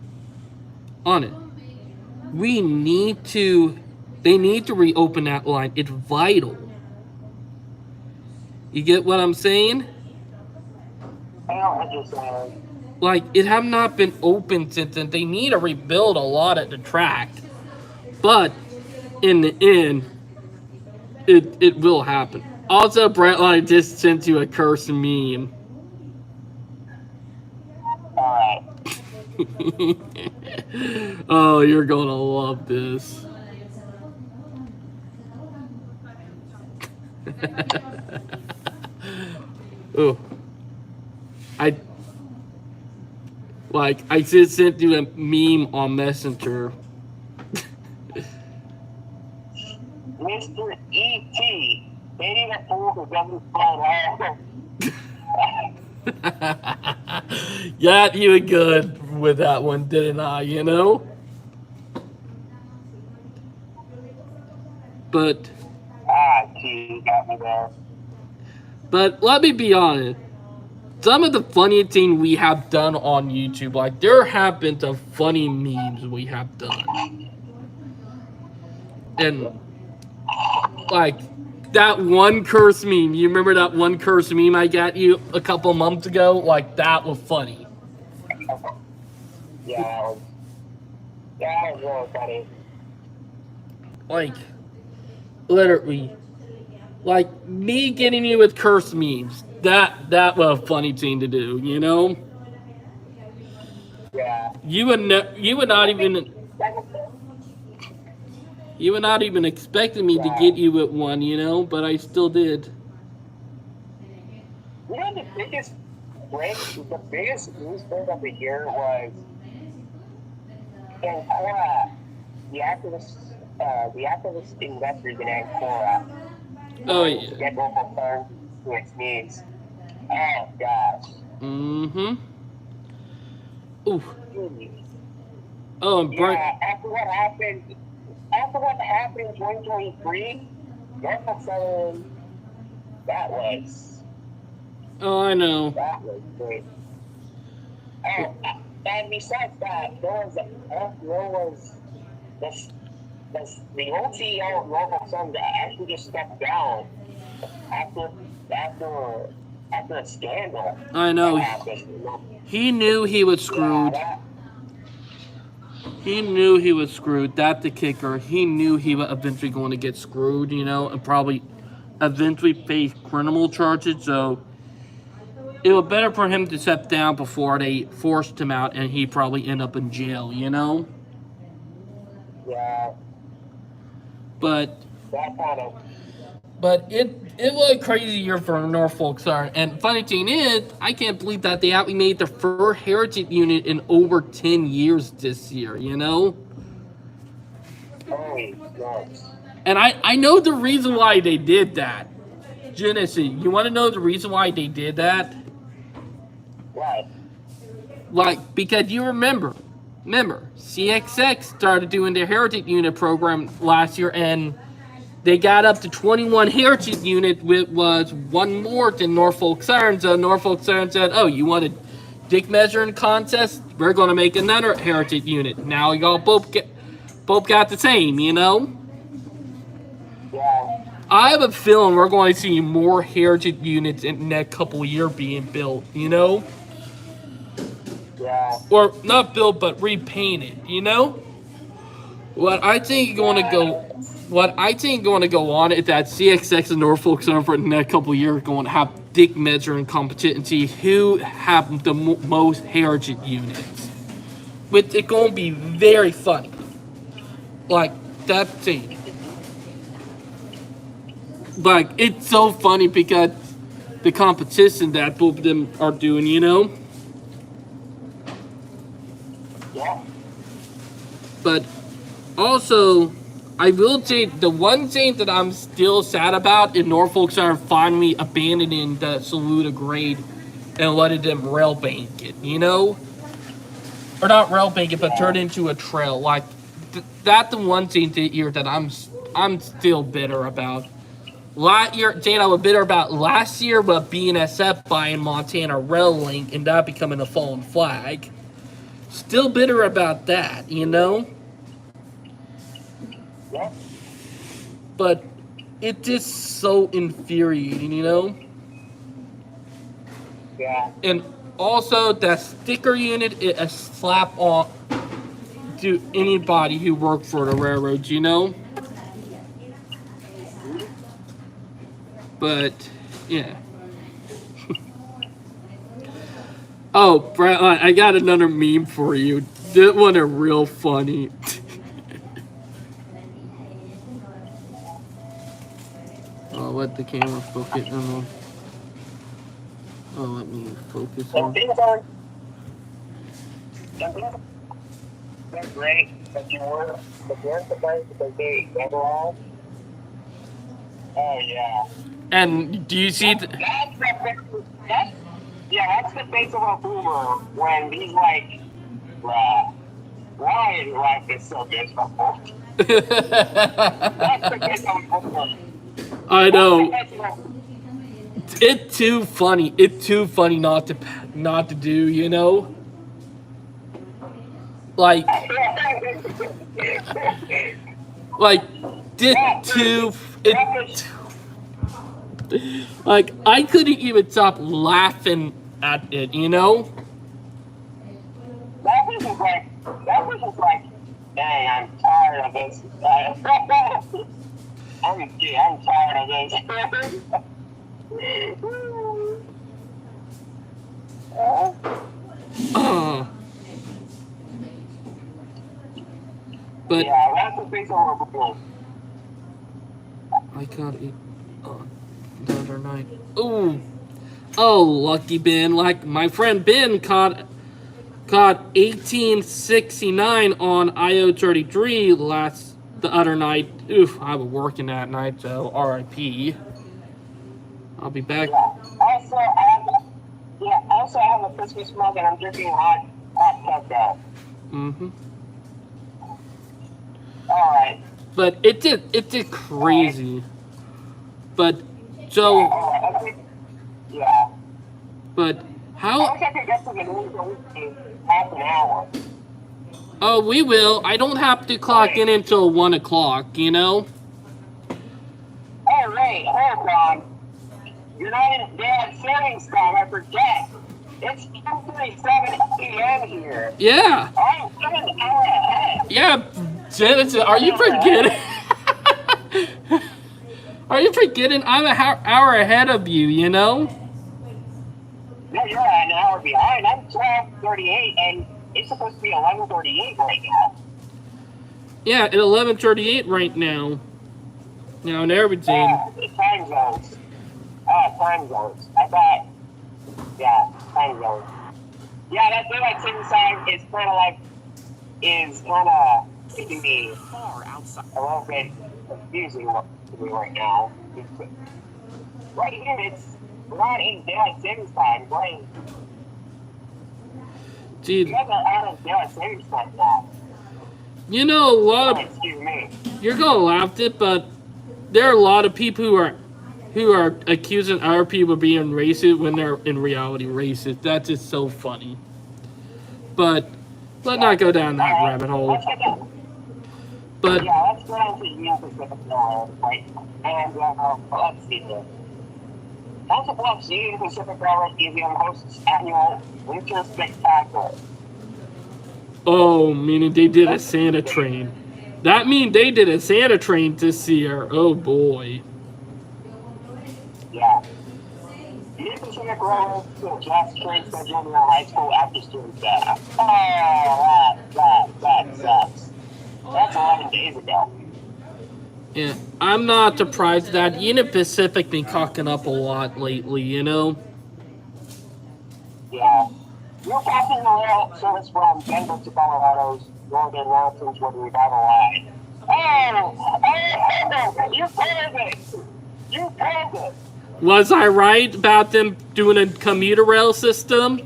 They need to reopen that line. It's vital. You get what I'm saying? I don't understand. Like, it have not been open since, and they need to rebuild a lot at the track. But in the end, it will happen. Also, Brightline just sent you a cursed meme. Alright. Oh, you're gonna love this. Oh, I just sent you a meme on Messenger. Mr. E.T. Maybe the fool who doesn't fall Yeah, you were good with that one, didn't I? You know? But T got me there. But let me be honest. Some of the funny things we have done on YouTube, like there have been some funny memes we have done. And like that one curse meme, you remember that one curse meme I got you a couple months ago? Like that was funny. Yeah, that was really funny. Like literally. Like me getting you with curse memes. That was a funny thing to do, you know? Yeah. You would not even expecting me to get you with one, you know, but I still did. You know, the biggest news break of the year was Ancora. The activist investors in Ancora. Oh yeah. To get local funds to its needs. Oh gosh. Mm-hmm. Ooh. Oh, and Brian. Yeah, after what happened in 2023, Norfolk Southern, that was great. Oh, and besides that, there was the old CEO of Norfolk Southern that actually just stepped down after a scandal. I know. He knew he was screwed. Yeah, He knew he was screwed. That's the kicker. He knew he was eventually going to get screwed, you know, and probably eventually face criminal charges. So it was better for him to step down before they forced him out and he probably end up in jail, you know? yeah, But that kind of. But it was a crazy year for Norfolk Southern. And funny thing is, I can't believe that they actually made their first heritage unit in over 10 years this year, you know? Holy smokes. And I know the reason why they did that. Genesee, you want to know the reason why they did that? Right. Like, because you remember, CXX started doing their Heritage Unit program last year, and they got up to 21 Heritage Unit, which was one more than Norfolk Southern. So Norfolk Southern said, oh, you want a dick measuring contest? We're going to make another Heritage Unit. Now y'all both got the same, you know? Yeah. I have a feeling we're going to see more Heritage Units in the next couple of years being built, you know? Yeah. Or not built, but repainted, you know? What I think going to go on is that CXX and Norfolk Southern for the next couple of years are going to have dick measuring competition and see who have the most Heritage Units. Which it's going to be very funny. Like, that thing. Like, it's so funny because the competition that both of them are doing, you know? Yeah. But also, I will say the one thing that I'm still sad about is Norfolk Southern finally abandoning the Saluda grade and letting them rail bank it, you know? Or not rail bank it, but turn it into a trail. Like, that's the one thing this year that I'm still bitter about. Last year, I was bitter about last year with BNSF buying Montana Rail Link and that becoming a fallen flag. Still bitter about that, you know? Yeah. But it's just so infuriating, you know? Yeah. And also, that sticker unit is a slap on to anybody who works for the railroads, you know? But, yeah. Oh, Brad, I got another meme for you. This one is real funny. Oh, let the camera focus on. Oh, let me focus Some on. things are they're great, but you were but they're supposed to be overall. Oh yeah. And do you see? That's the face of a boomer when he's like, bruh, why is life is so miserable? That's the face of a boomer. I know. That's the face of a- It's too funny. It's too funny not to do. You know. Like this too. It. Like I couldn't even stop laughing at it. You know. That was just like, dang, I'm tired of this. I'm tired of this. But Yeah, that's the face of a boomer. I got it the other night. Ooh. Oh, lucky Ben. Like my friend Ben caught 1869 on IO33 the other night. Oof, I was working that night, so RIP. I'll be back. Also, I have a Christmas mug and I'm drinking hot cocoa. Mm-hmm. Alright. But it did crazy. But so Yeah. but I how wish I could get to the news in half an hour. oh we will. I don't have to clock in until 1 o'clock, you know? Hey, Ray, hold on. You're not in Dad's savings time, I forget. It's 2:37 p.m. here. Yeah. I'm an hour ahead. Yeah, Genesis, are you forgetting? Are you forgetting I'm an hour ahead of you, you know? No, you're an hour behind. I'm 12:38, and it's supposed to be 11:38 right now. Yeah, at 11:38 right now. Now and everything. The time zones. Time zones. I thought. Yeah, time zones. Yeah, that daylight savings time is kind of making me a little bit confusing to me right now. Right here, it's around 8 daylight savings time. Right? Dude, You haven't added daylight savings time now. you know what? Excuse me. You're gonna laugh at it, but there are a lot of people who are accusing other people of being racist when they're in reality racist. That's just so funny. But let's not go down that rabbit hole. Let's get that. But Yeah, let's go into Union Pacific Railroad, right? And let's see here. Council Bluffs Union Pacific Railroad Museum hosts annual Winter Spectacular. oh, meaning they did a Santa train. That means they did a Santa train this year. Oh boy. Yeah. Union Pacific Railroad to adjust train schedule in high school after student staff. Oh, that sucks. That's 11 days ago. Yeah, I'm not surprised that Union Pacific been cocking up a lot lately, you know? Yeah. New passenger rail service from Denver to Colorado's northern mountains will be revitalized. Oh, you called it! You called it! Was I right about them doing a commuter rail system?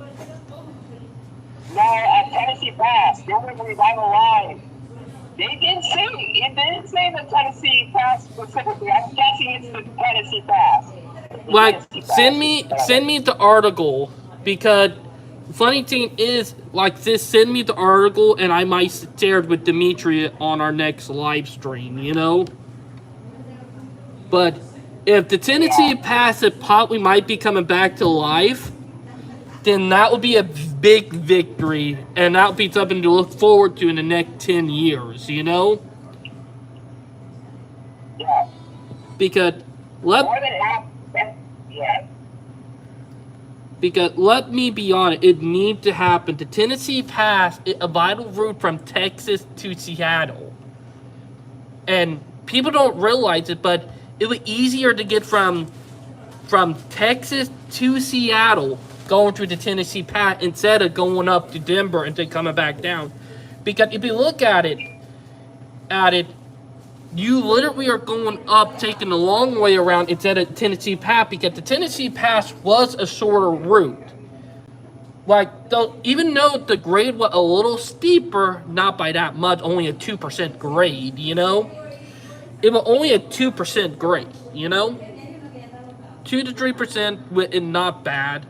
No, at Tennessee Pass, they will revitalize. They didn't say, it didn't say the Tennessee Pass specifically. I'm guessing it's the Tennessee Pass. Like, send me the article, because funny thing is, like, just send me the article and I might share it with Dimitri on our next live stream, you know? But if the Tennessee Pass it probably might be coming back to life, then that would be a big victory, and that would be something to look forward to in the next 10 years, you know? Yeah. Because More than half, yeah. Because let me be honest, it needs to happen. The Tennessee Pass is a vital route from Texas to Seattle. And people don't realize it, but it was easier to get from Texas to Seattle going through the Tennessee Pass instead of going up to Denver and then coming back down. Because if you look at it, you literally are going up, taking the long way around instead of Tennessee Pass, because the Tennessee Pass was a shorter route. Like, even though the grade was a little steeper, not by that much, only a 2% grade, you know? It was only a 2% grade, you know? 2 to 3% and not bad.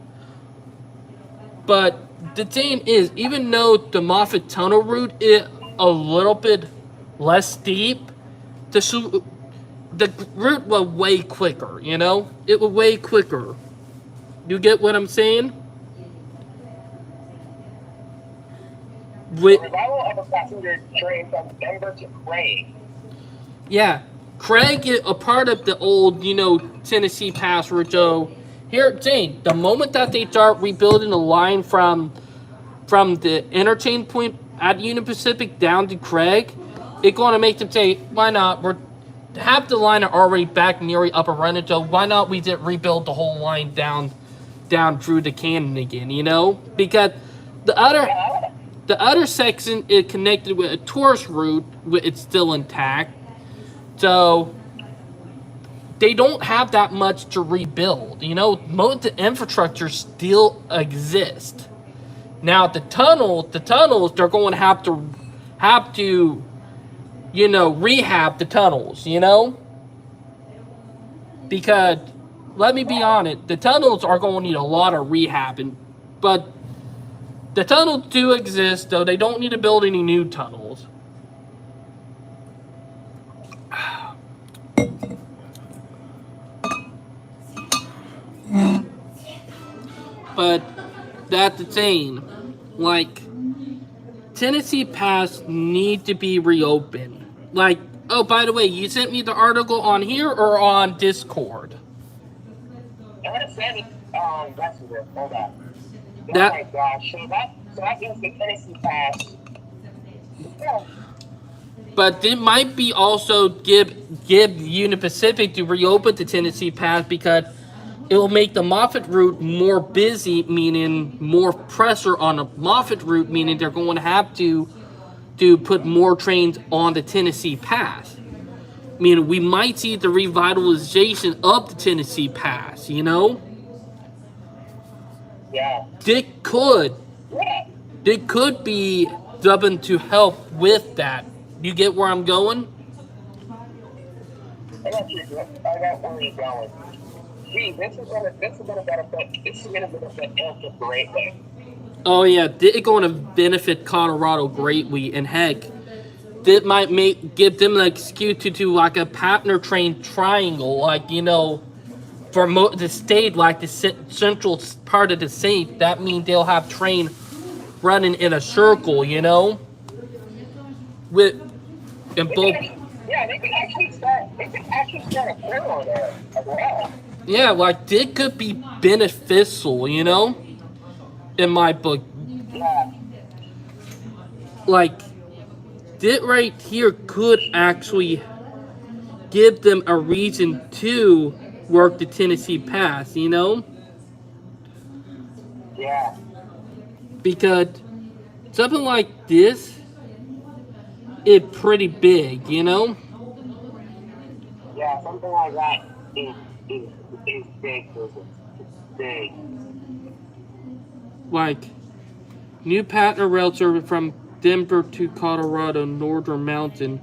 But the thing is, even though the Moffat Tunnel route is a little bit less steep, the route was way quicker, you know? It was way quicker. You get what I'm saying? Revival of a passenger train from Denver to Craig. Yeah. Craig is a part of the old, you know, Tennessee Pass route. So, here, Jane, the moment that they start rebuilding the line from the interchange point at Union Pacific down to Craig, it's going to make them say, why not? We're half the line are already back near the upper running, so why not we just rebuild the whole line down through the canyon again, you know? Because the other section is connected with a tourist route, it's still intact. So they don't have that much to rebuild, you know? Most of the infrastructure still exists. Now the tunnels, they're going to have to, you know, rehab the tunnels, you know? Because, let me be honest, the tunnels are going to need a lot of rehabbing. But the tunnels do exist, though they don't need to build any new tunnels. But that's the thing. Like, Tennessee Pass need to be reopened. Like, oh, by the way, you sent me the article on here or on Discord? I want to send it on Messenger. Hold on. Oh That- my gosh. So that means the Tennessee Pass. Yeah. But it might be also give Union Pacific to reopen the Tennessee Pass, because it will make the Moffat route more busy, meaning more pressure on the Moffat route, meaning they're going to have to put more trains on the Tennessee Pass. I mean, we might see the revitalization of the Tennessee Pass, you know? Yeah. It could. Yeah. It could be something to help with that. You get where I'm going? I got where you're going. Gee, this is gonna benefit us greatly. Oh yeah, it's going to benefit Colorado greatly, and heck, that might give them an excuse to do like a partner train triangle, like, you know, for the state, like the central part of the state. That means they'll have train running in a circle, you know, with and both. Yeah, they could actually start a corridor there as well. Yeah, like it could be beneficial, you know, in my book. Yeah. Like, this right here could actually give them a reason to work the Tennessee Pass, you know? Yeah. Because something like this is pretty big, you know? Yeah, something like that is big. It's big. Like, new partner rail service from Denver to Colorado Northern Mountain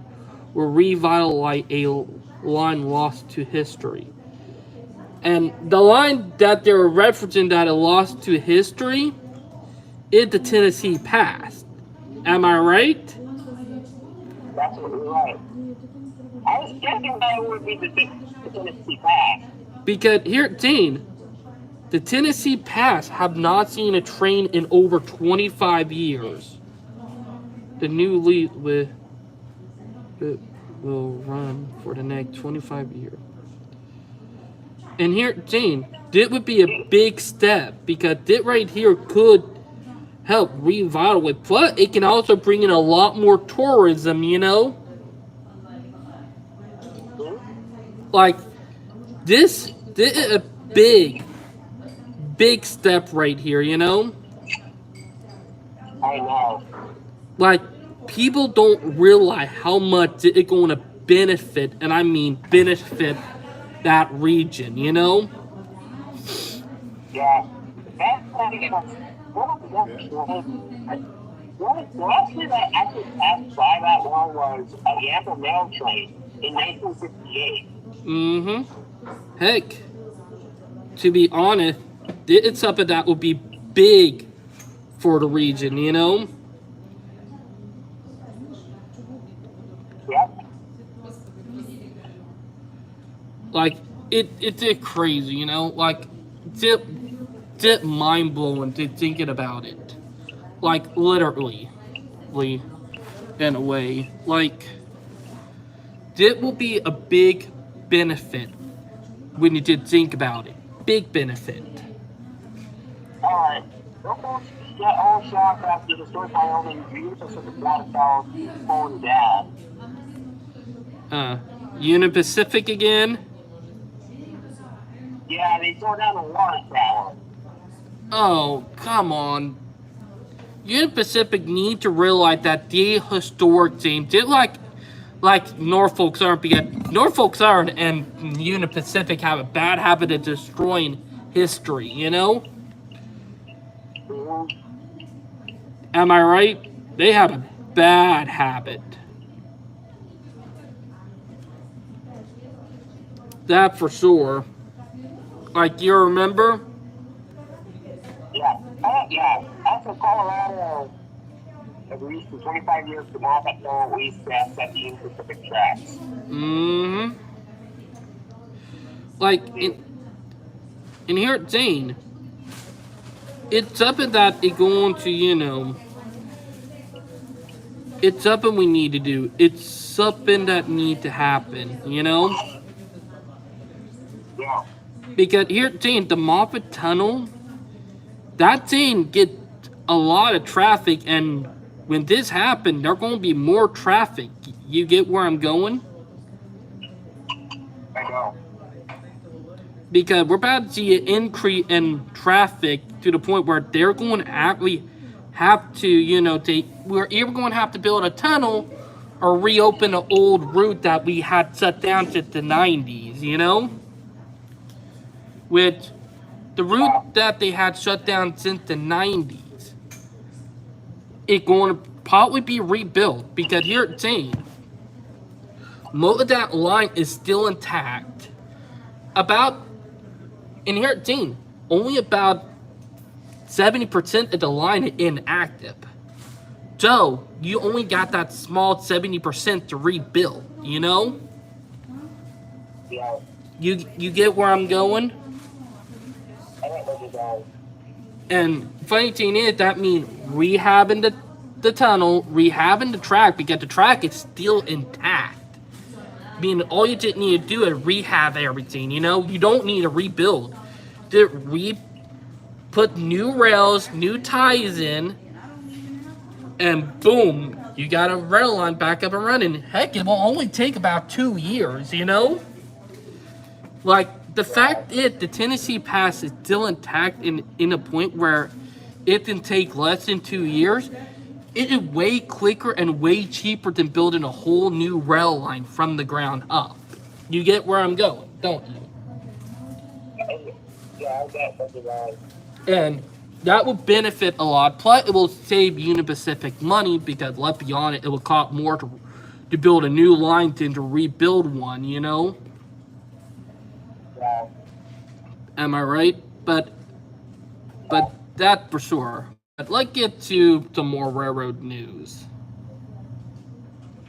will revitalize a line lost to history. And the line that they're referencing that it lost to history is the Tennessee Pass. Am I right? That's what you're right. I was thinking that it would be the Tennessee Pass. Because here, Dean, the Tennessee Pass have not seen a train in over 25 years. The new lead will run for the next 25 years. And here, Dean, this would be a big step because this right here could help revitalize. But it can also bring in a lot more tourism, you know? Like, this is a big step right here, you know? I know. Like, people don't realize how much it's going to benefit, and I mean benefit that region, you know? Yeah. That's the last thing that actually passed by that one was a Yampa Mail train in 1958. Mm-hmm. Heck, to be honest, it's something that would be big for the region, you know? Yep. Like, it's crazy, you know? Like, it's mind-blowing to thinking about it. Like, literally, in a way. Like, it will be a big benefit when you did think about it. Big benefit. Alright. Don't get all shocked after the story Wyoming Union Pacific Waterfowl falling down. Union Pacific again? Yeah, they tore down the water tower. Oh, come on. Union Pacific need to realize that the historic team did like Norfolk Southern, because Norfolk Southern and Union Pacific have a bad habit of destroying history, you know? Mm-hmm. Am I right? They have a bad habit. That for sure. Like, you remember? Yeah. Yeah. After Colorado agrees for 25 years to map at no least at the Union Pacific tracks. Mm-hmm. Like, in here at Zane, it's something that is going to, you know, it's something we need to do. It's something that need to happen, you know? Yeah. Because here at Zane, the Moffat Tunnel, that thing get a lot of traffic, and when this happened, there's going to be more traffic. You get where I'm going? I know. Because we're about to see an increase in traffic to the point where they're going to actually have to, you know, we're either going to have to build a tunnel or reopen an old route that we had shut down since the 90s, you know? Which, the route that they had shut down since the 90s, it's going to probably be rebuilt because here at Zane, most of that line is still intact. And here at Zane, only about 70% of the line is inactive. So, you only got that small 70% to rebuild, you know? Yeah. You get where I'm going? I don't know what you're going. And funny thing is, that means rehabbing the tunnel, rehabbing the track, because the track is still intact. Meaning all you just need to do is rehab everything, you know? You don't need to rebuild. Put new rails, new ties in, and boom, you got a rail line back up and running. Heck, it will only take about 2 years, you know? Like, the fact is, the Tennessee Pass is still intact in a point where it can take less than 2 years. It is way quicker and way cheaper than building a whole new rail line from the ground up. You get where I'm going, don't you? Yeah, I get what you're going. And that will benefit a lot. Plus, it will save Union Pacific money because, let's be honest, it will cost more to build a new line than to rebuild one, you know? Yeah. Am I right? But that for sure. But let's get to some more railroad news.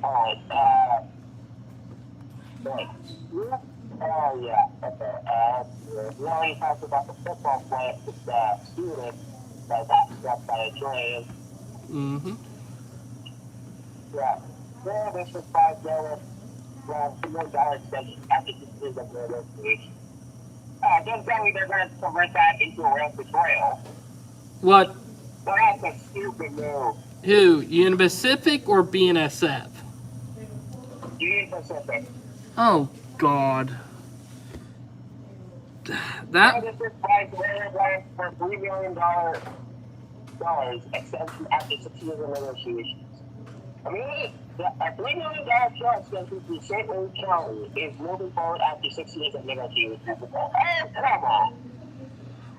Alright, wait. Oh, yeah, okay. We already talked about the football plant with the student that got struck by a train. Mm-hmm. Yeah. Well, this was $5, well, $2 extension after 6 years of railroad creation. Don't tell me they're going to convert that into a rail to trail. What? Well, that's a stupid move. Who? Union Pacific or BNSF? Union Pacific. Oh, God. Now That... this is like railroad for $3 million extension after 6 years of negotiations. I mean, a $3 million trail extension to St. Louis County is moving forward after 6 years of negotiations. Oh, come on.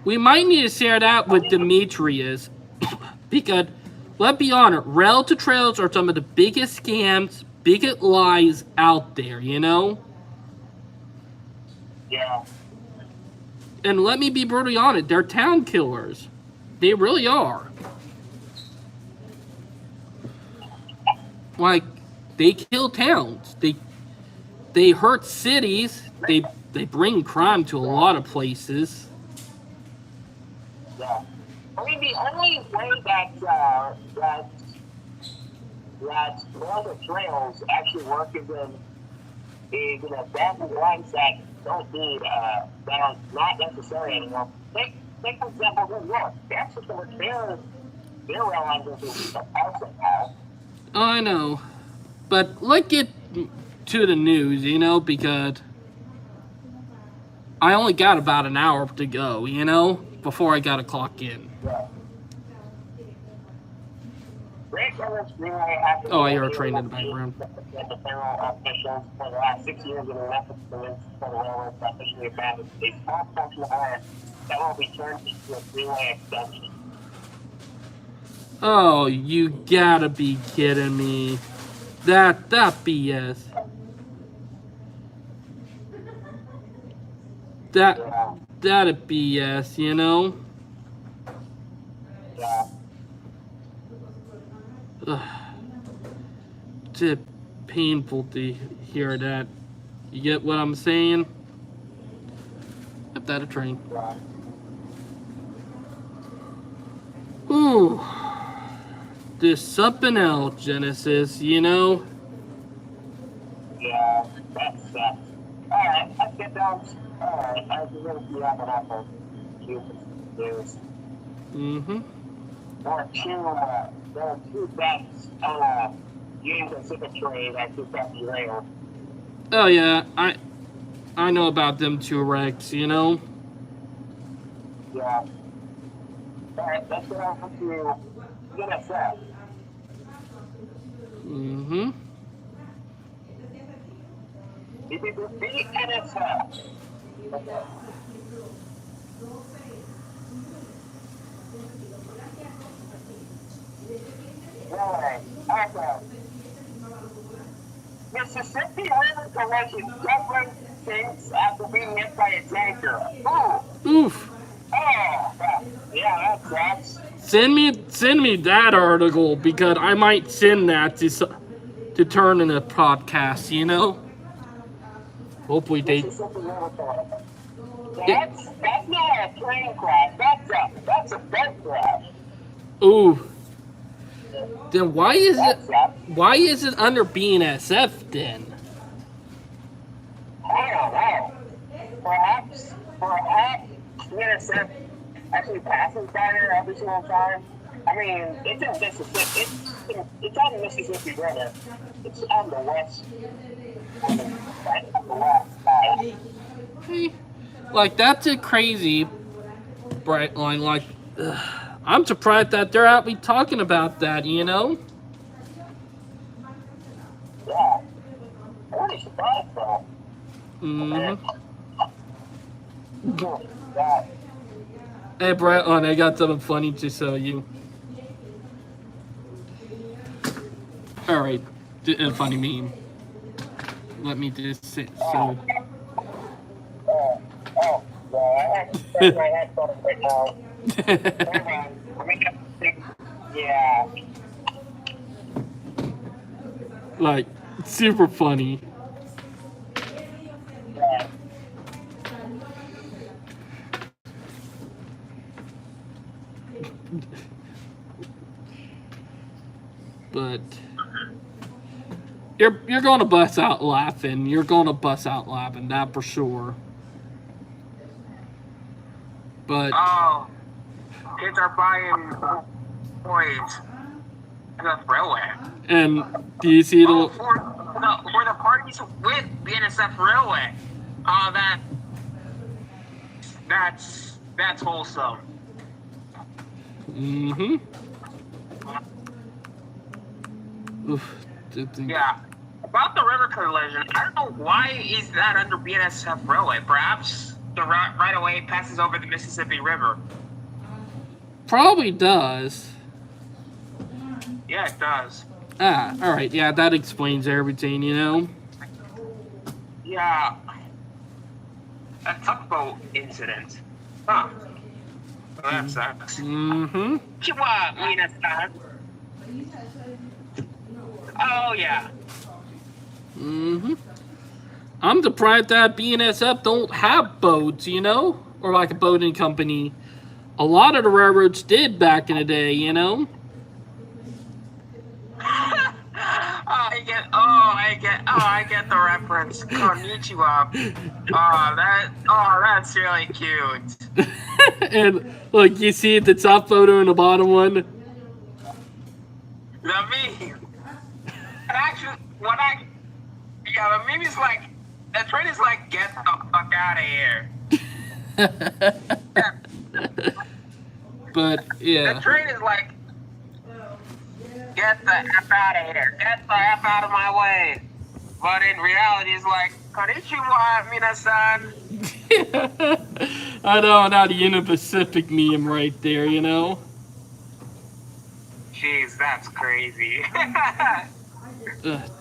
We might need to share that with Demetrius. Because, let's be honest, rail to trails are some of the biggest scams, biggest lies out there, you know? Yeah. And let me be brutally honest, they're town killers. They really are. Like, they kill towns. They hurt cities. They bring crime to a lot of places. Yeah. I mean, the only way that railroad trails actually work is in abandoned lines that don't need, that are not necessary anymore. Take for example, New York. That's just what their rail lines into also now. I know. But let's get to the news, you know, because I only got about an hour to go, you know, before I gotta clock in. Yeah. Oh, I hear a train in the background. The federal officials for the last 6 years in an effort to convince the railroad officially abandoned a small portion of land that will be turned into a freeway extension. Oh, you gotta be kidding me. That BS. That a BS, you know? Yeah. Ugh. It's painful to hear that. You get what I'm saying? Yep, that a train. Yeah. Ooh. There's something else, Genesis, you know? Yeah, that sucks. Alright, let's get down. Alright, I was going to have an apple. News. Mm-hmm. There are two deaths on Union Pacific train at Kentucky Rail. Oh yeah, I know about them two wrecks, you know? Yeah. Alright, let's get on to UNSF. Mm-hmm. It is the BNSF. Right. Okay. Mississippi River collection suffering sinks after being hit by a tanker. Ooh. Oof. Oh, yeah, that sucks. Send me that article because I might send that to turn in a podcast. You know. Hopefully they. Mississippi River collection. That's not a plane crash. That's a boat crash. Ooh. Then why is it under BNSF then? I don't know. Perhaps BNSF actually passes by there every single time. I mean, it's in Mississippi. It's on the Mississippi River. It's on the west. On the west side. Hey, like that's a crazy bright line. Like, I'm surprised that they're out talking about that. You know. Yeah. Pretty surprised though. Mm-hmm. Yeah. Hey, Brett, I got something funny to show you. All right, a funny meme. Let me just sit. So. Well, I have to turn my headphones right now. Hold on. Let me get this. Yeah. Like, super funny. Yeah. But you're gonna bust out laughing. You're gonna bust out laughing, that for sure. But Oh, kids are buying toys at the railway. and do you see Oh, the for the parties with BNSF Railway. Oh, that's wholesome. mm-hmm. Yeah. About the river collision, I don't know why is that under BNSF Railway. Perhaps the right of way passes over the Mississippi River. Probably does. Yeah, it does. Ah, all right. Yeah, that explains everything. You know. Yeah. A tugboat incident. Huh. Well, that sucks. Mm-hmm. Chihuahua, Minasan. Oh, yeah. Mm-hmm. I'm surprised that BNSF don't have boats, you know, or like a boating company. A lot of the railroads did back in the day, you know. I get the reference. Konnichiwa. That's really cute. And look, you see the top photo and the bottom one. The meme. And actually, the meme is like, the train is like, get the fuck out of here. But yeah. The train is like, get the F out of here. Get the F out of my way. But in reality, it's like, Konnichiwa, minasan. I know, now the Union Pacific meme right there, you know. Jeez, that's crazy.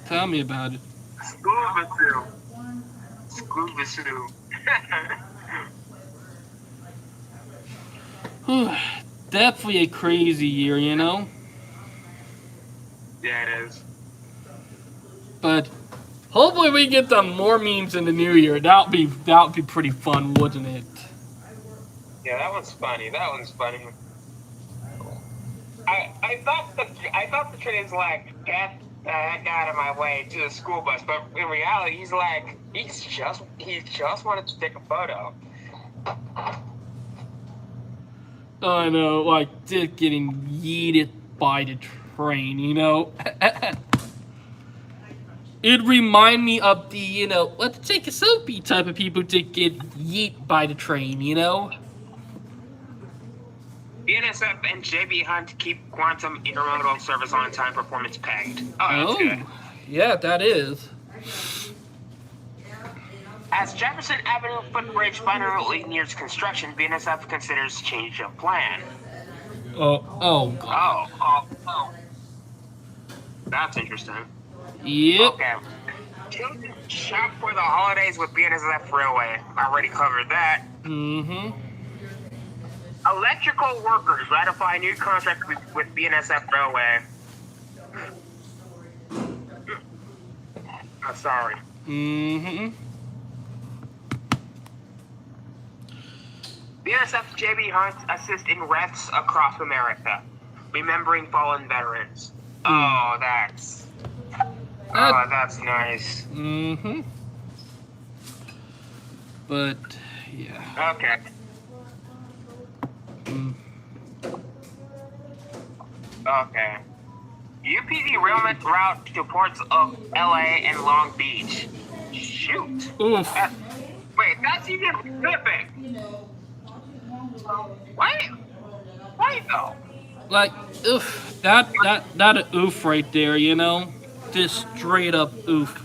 Tell me about it. Scuba Sue. Definitely a crazy year, you know. Yeah, it is. But hopefully we get some more memes in the new year. That would be pretty fun, wouldn't it? Yeah, that one's funny. I thought the kid is like, get the heck out of my way to the school bus, but in reality, he's like, he just wanted to take a photo. I know, like just getting yeeted by the train, you know. It remind me of the, you know, let's take a selfie type of people to get yeet by the train, you know. BNSF and JB Hunt keep Quantum intermodal service on time performance pegged. Oh, that's good. Yeah, that is. As Jefferson Avenue footbridge finally nears construction, BNSF considers change of plan. Oh god. Oh. That's interesting. Yep. Okay. Children shop for the holidays with BNSF Railway. Already covered that. Mm-hmm. Electrical workers ratify new contract with BNSF Railway. Oh, sorry. Mm-hmm. BNSF JB Hunt assist in refs across America, remembering fallen veterans. Oh, that's nice. Mm-hmm. But yeah. Okay. Okay. UP derailment route to ports of LA and Long Beach. Shoot. Oof. Wait, that's even specific. Why though? Like, oof. That a oof right there, you know? Just straight up oof.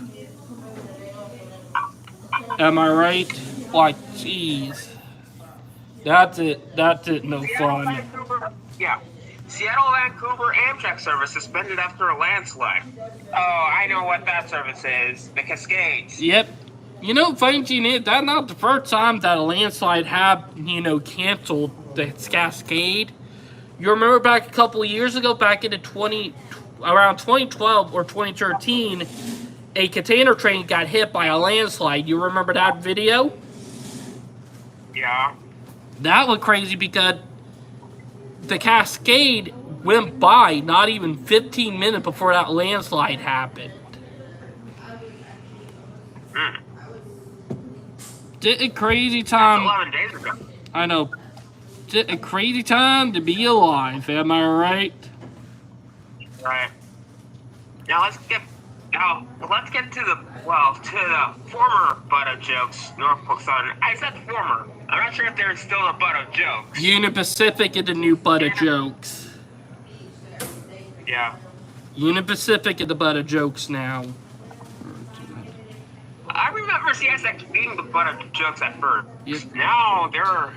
Am I right? Like, jeez. That's it no fun. Vancouver, yeah. Seattle Vancouver Amtrak service suspended after a landslide. Oh, I know what that service is. The Cascades. Yep. You know, funny thing is, that's not the first time that a landslide had, canceled the Cascade. You remember back a couple of years ago, back in around 2012 or 2013, a container train got hit by a landslide. You remember that video? Yeah. That was crazy because the Cascade went by not even 15 minutes before that landslide happened. It's a crazy time. 11 days ago. I know. It's a crazy time to be alive. Am I right? Right. Now let's get to the former butt of jokes, Norfolk Southern. I said former. I'm not sure if they're still a butt of jokes. Union Pacific is the new butt of jokes. Yeah. Union Pacific is the butt of jokes now. I remember CSX being the butt of jokes at first. Yep. Now they're...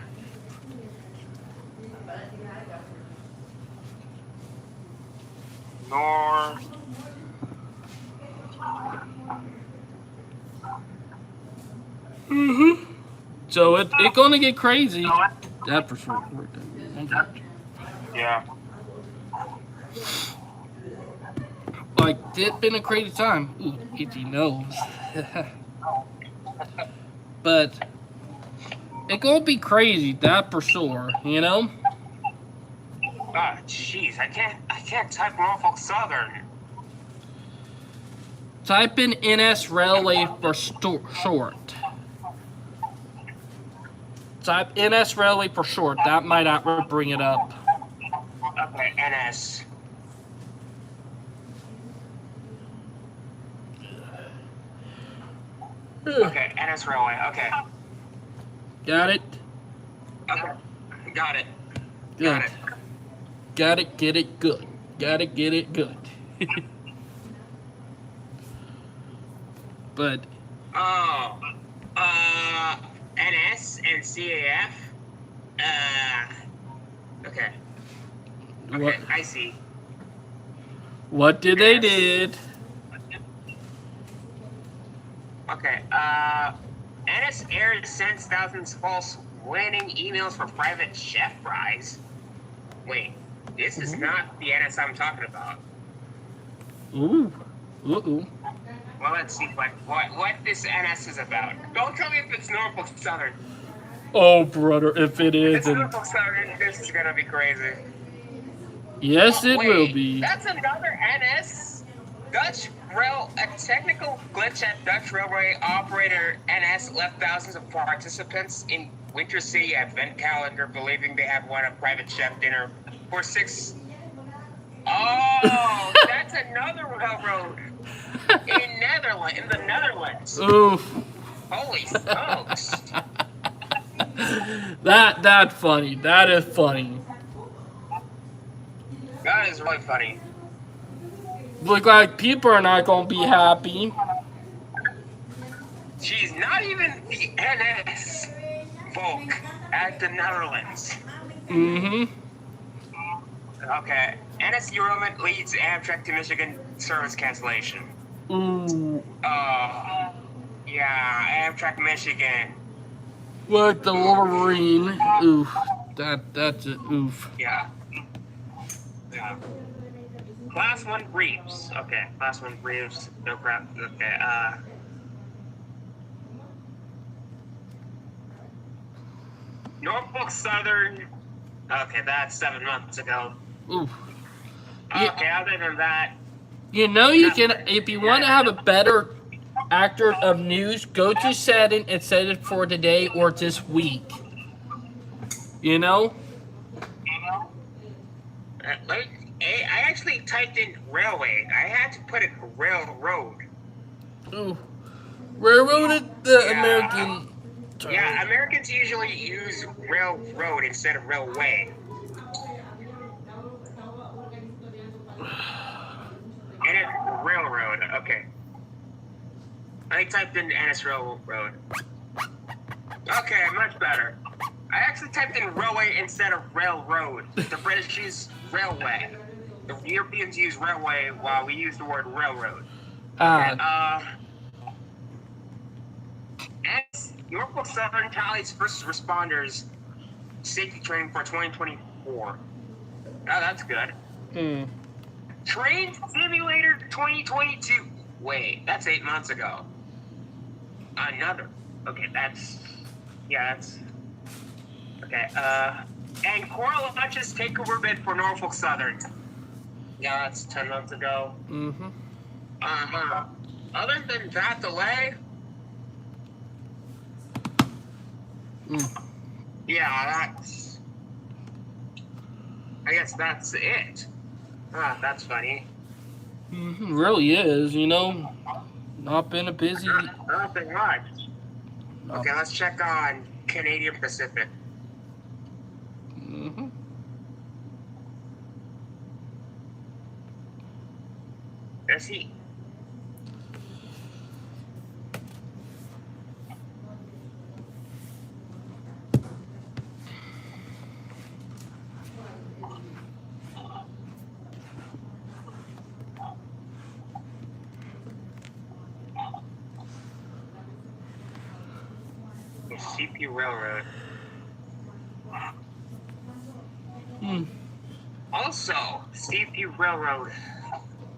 So it's gonna get crazy. That for sure. Yeah. Like, it's been a crazy time. Ooh, itchy nose. But it's gonna be crazy, that for sure, you know? Ah, jeez, I can't type Norfolk Southern. Type in NS Railway for short. Type NS Railway for short. That might not bring it up. Okay, NS. Okay, NS Railway. Okay. Got it? Okay. Got it. Good. Got it. Got it, get it, good. Got it, get it, good. But Oh. NS and CAF. Okay. what I see. what did they did? Okay. NS Air sends thousands false winning emails for private chef fries. Wait, this is not the NS I'm talking about. Ooh. Ooh. Well, let's see what this NS is about. Don't tell me if it's Norfolk Southern. Oh, brother, if it If it's isn't. Norfolk Southern, this is gonna be crazy. Yes, it Wait, will be. That's another NS. Dutch Rail, a technical glitch at Dutch Railway operator NS left thousands of participants in Winter City Advent calendar believing they had won a private chef dinner for 6. Oh, that's another railroad in the Netherlands. Oof. Holy smokes! That's funny. That is funny. That is really funny. Look like people are not gonna be happy. She's not even the NS folk at the Netherlands. Mm-hmm. Okay. NS Euromet leads Amtrak to Michigan service cancellation. Ooh. Yeah, Amtrak Michigan. Like the Wolverine. Oof. That's a oof. Yeah. Yeah. Class 1 briefs. Okay, class 1 briefs. No crap. Okay, Norfolk Southern. Okay, that's 7 months ago. Oof. Yeah. Okay, other than that, You know you can, if you want to have a better actor of news, go to setting and set it for today or this week. You know? I actually typed in railway. I had to put it railroad. Ooh. Railroaded the American term. Yeah, Americans usually use railroad instead of railway. And it's railroad. Okay. I typed in NS Railroad. Okay, much better. I actually typed in railway instead of railroad. The British use railway. The Europeans use railway while we use the word railroad. And Norfolk Southern tallies first responders safety training for 2024. Oh, that's good. Train Simulator 2022. Wait, that's 8 months ago. Another. Okay, that's. Yeah, that's. Okay, and Coral launches takeover bid for Norfolk Southern. Yeah, that's 10 months ago. Mm-hmm. Uh-huh. Other than that delay. Yeah, that's. I guess that's it. Ah, that's funny. Mm-hmm. Really is, you know. Not been a busy. Nothing much. Okay, let's check on Canadian Pacific. Mm-hmm. There's he. The CP Railroad. Also, CP Railroad.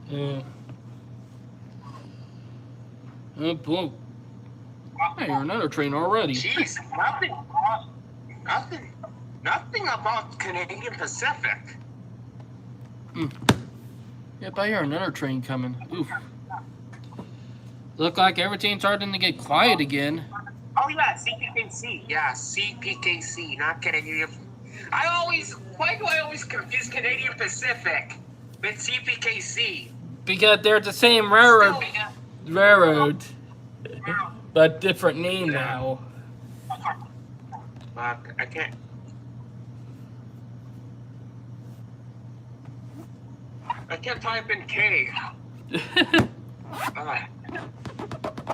Yeah. Oh boy. Hey, you're another train already. Jeez, nothing about Canadian Pacific. Yep, I hear another train coming. Oof. Look like everything's starting to get quiet again. Oh yeah, CPKC. Yeah, CPKC, not Canadian. Why do I always confuse Canadian Pacific with CPKC? Because they're the same railroad, but different name now. Fuck, I can't. I can't type in K.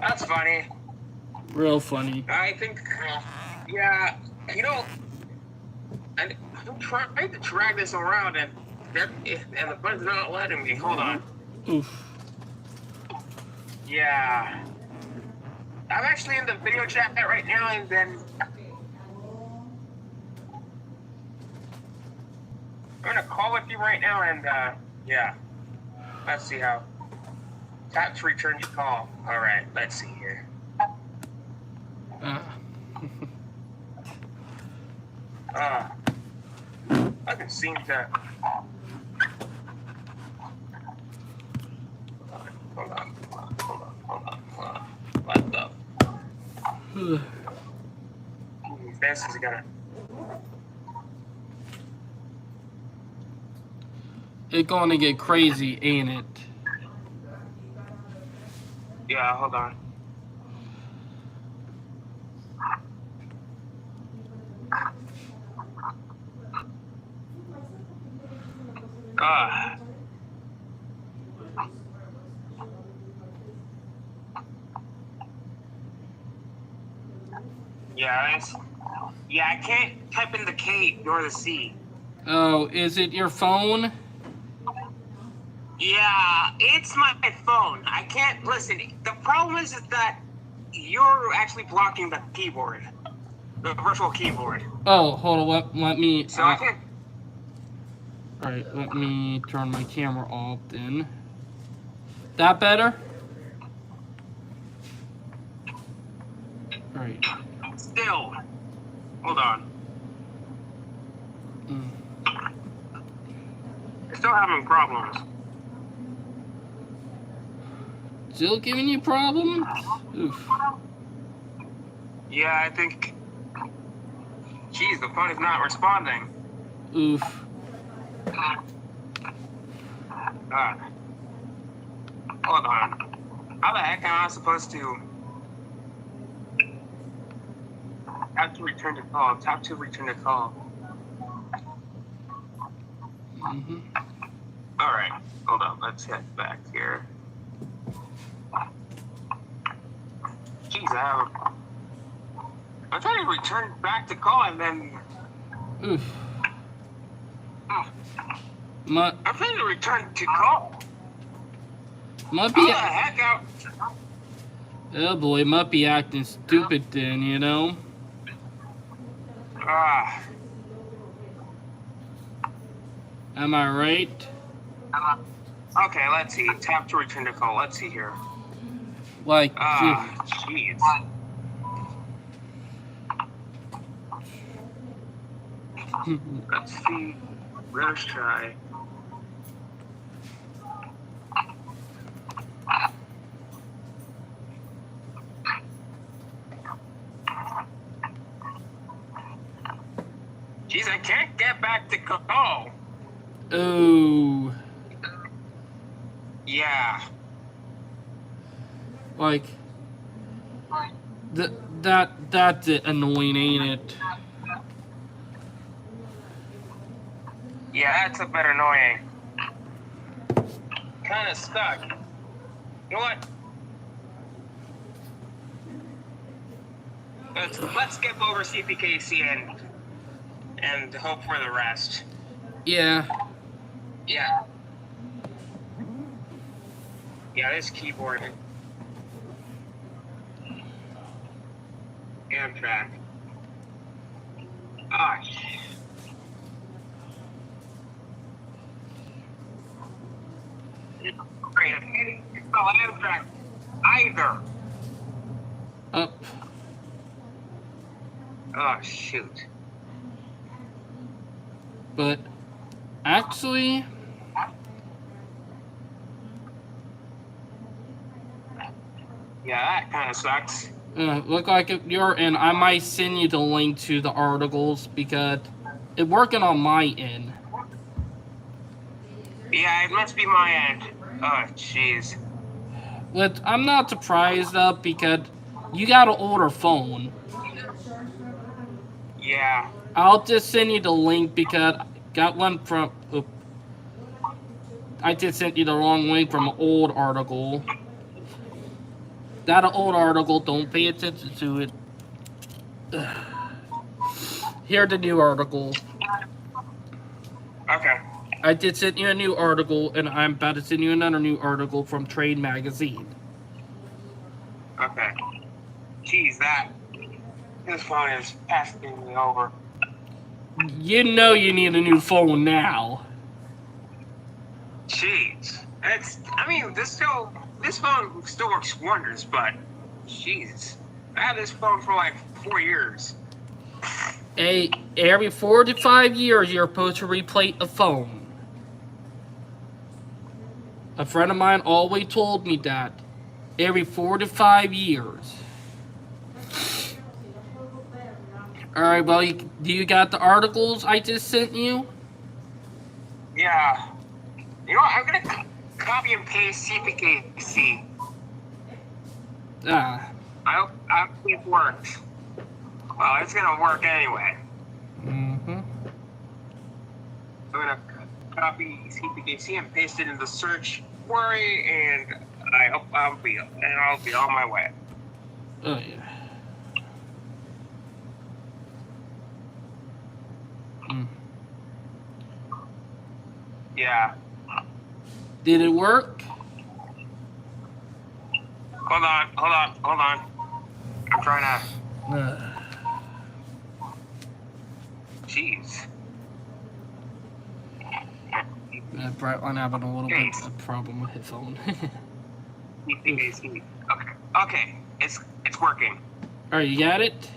That's funny. Real funny. I think, yeah, you know, and I'm trying to drag this around, and the button's not letting me. Hold on. Oof. Yeah. I'm actually in the video chat right now, and then I'm gonna call with you right now, and yeah. Let's see how. Tap to return your call. All right. Let's see here. I can seem to. Hold on. What the? This is gonna. It's gonna get crazy, ain't it? Yeah, hold on. Yeah, I can't type in the K nor the C. Oh, is it your phone? Yeah, it's my phone. I can't listen. The problem is that you're actually blocking the keyboard, the virtual keyboard. Oh, hold on. Let me. So I can't. All right, let me turn my camera off then. That better? All right. Still. Hold on. Mm. I'm still having problems. Still giving you problems? Oof. Yeah, I think. Jeez, the phone is not responding. Oof. Hold on. How the heck am I supposed to? Have to return to call. Tap to return to call. Mm-hmm. All right. Hold on. Let's head back here. Jeez, I'm trying to return back to call and then. Oof. I'm trying to return to call. Might How be. the heck out? Oh boy, might be acting stupid then, you know? Am I right? Okay, let's see. Tap to return to call. Let's see here. Like, Jeez. Let's see. Let's try. Jeez, I can't get back to call. oh, Yeah. like, that's it annoying, ain't it? Yeah, that's a bit annoying. Kind of stuck. You know what? Let's skip over CPKC and hope for the rest. Yeah. Yeah. Yeah, this keyboard. Amtrak. Ah, shit. Great. It's not Amtrak either. Up. Oh, shoot. But, actually, Yeah, that kind of sucks. look like you're in. I might send you the link to the articles because it's working on my end. Yeah, it must be my end. Oh, jeez. But I'm not surprised though because you got an older phone. Yeah. I'll just send you the link because I got one from. I just sent you the wrong link from an old article. That an old article. Don't pay attention to it. Here's the new article. Okay. I did send you a new article, and I'm about to send you another new article from Trade Magazine. Okay. Jeez, this phone is passing me over. You know you need a new phone now. Jeez. This phone still works wonders, but jeez. I had this phone for like 4 years. Every 4 to 5 years, you're supposed to replace a phone. A friend of mine always told me that. Every 4 to 5 years. Alright, well, do you got the articles I just sent you? Yeah. You know what? I'm gonna copy and paste CPKC. I hope it works. Well, it's gonna work anyway. Mm-hmm. I'm gonna copy CPKC and paste it in the search query, and I hope I'll be on my way. Oh, yeah. Yeah. Did it work? Hold on. I'm trying to. Jeez. Brightline having a little bit of problem with his phone. Okay. It's working. Alright, you got it?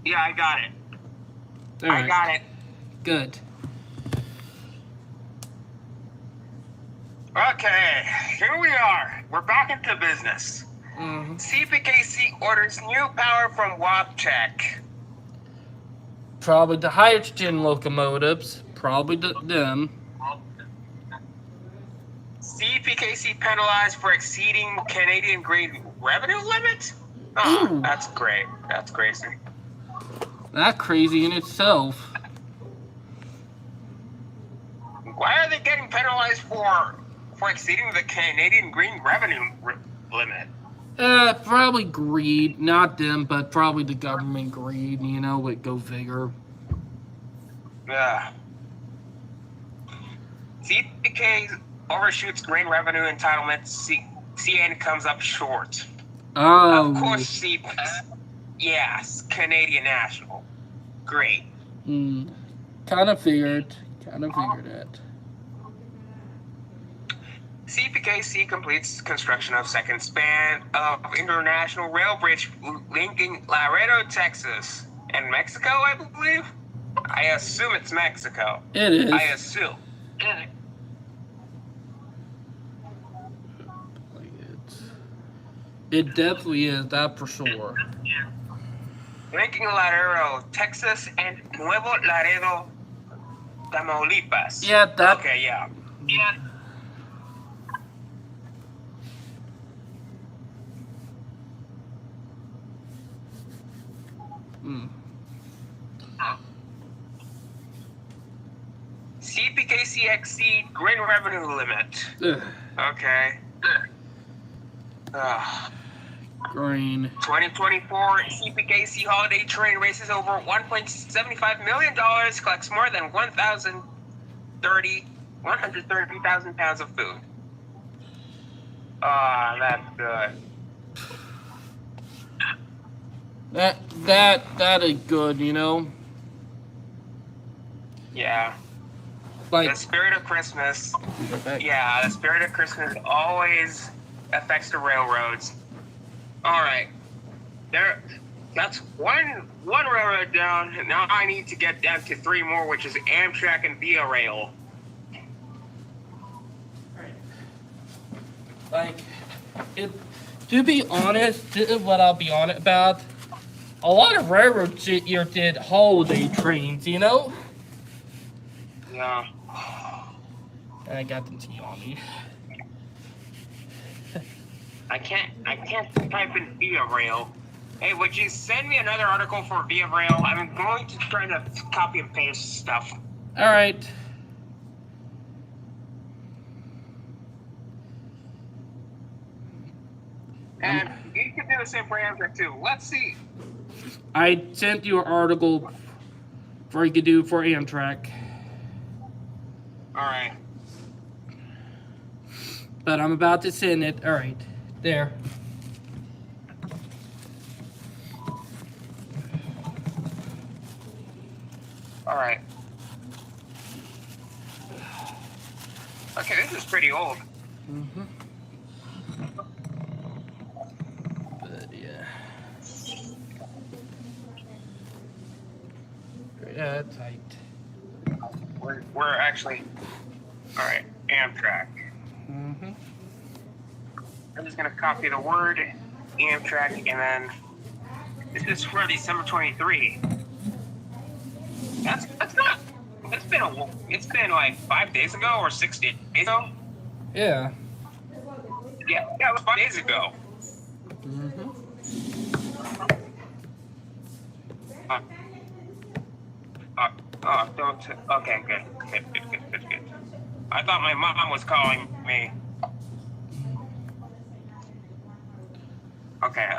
Yeah, I got it. Alright. I got it. Good. Okay, here we are. We're back into business. Mm-hmm. CPKC orders new power from Wabtec. Probably the hydrogen locomotives. Probably them. CPKC penalized for exceeding Canadian grade revenue limit? Oh, Ooh. that's great. That's crazy. That crazy in itself. Why are they getting penalized for exceeding the Canadian green revenue limit? Probably greed. Not them, but probably the government greed, you know, with Go Figure. Yeah. CPK overshoots grain revenue entitlements. CN comes up short. Oh. Of course, yes, Canadian National. Great. Kind of figured it. CPKC completes construction of second span of international rail bridge linking Laredo, Texas, and Mexico, I believe. I assume it's Mexico. It is. I assume. It definitely is, that for sure. Linking Laredo, Texas, and Nuevo Laredo, Tamaulipas. Yeah, that. Okay, yeah. Yeah. CPKC exceed grain revenue limit. Ugh, Okay. green. 2024 CPKC holiday train races over $1.75 million, collects more than 130,000 pounds of food. That's good. That is good, you know? Yeah. Like, The spirit of Christmas. Yeah, the spirit of Christmas always affects the railroads. All right. That's one railroad down. Now I need to get down to 3 more, which is Amtrak and Via Rail. like, to be honest, this is what I'll be honest about. A lot of railroads here did holiday trains, you know? Yeah. And I got the tea on me. I can't type in Via Rail. Hey, would you send me another article for Via Rail? I'm going to try to copy and paste stuff. Alright. And you can do the same for Amtrak too. Let's see. I sent you an article for you could do for Amtrak. Alright. But I'm about to send it. Alright. There. Alright. Okay, this is pretty old. Mm-hmm. But yeah. Yeah, tight. We're actually... Alright, Amtrak. Mm-hmm. I'm just gonna copy the word Amtrak and then this is for December 23. That's not. It's been like 5 days ago or 6 days ago. Yeah. Yeah, it was 5 days ago. Mm-hmm. Don't. Okay, good. I thought my mom was calling me. Okay,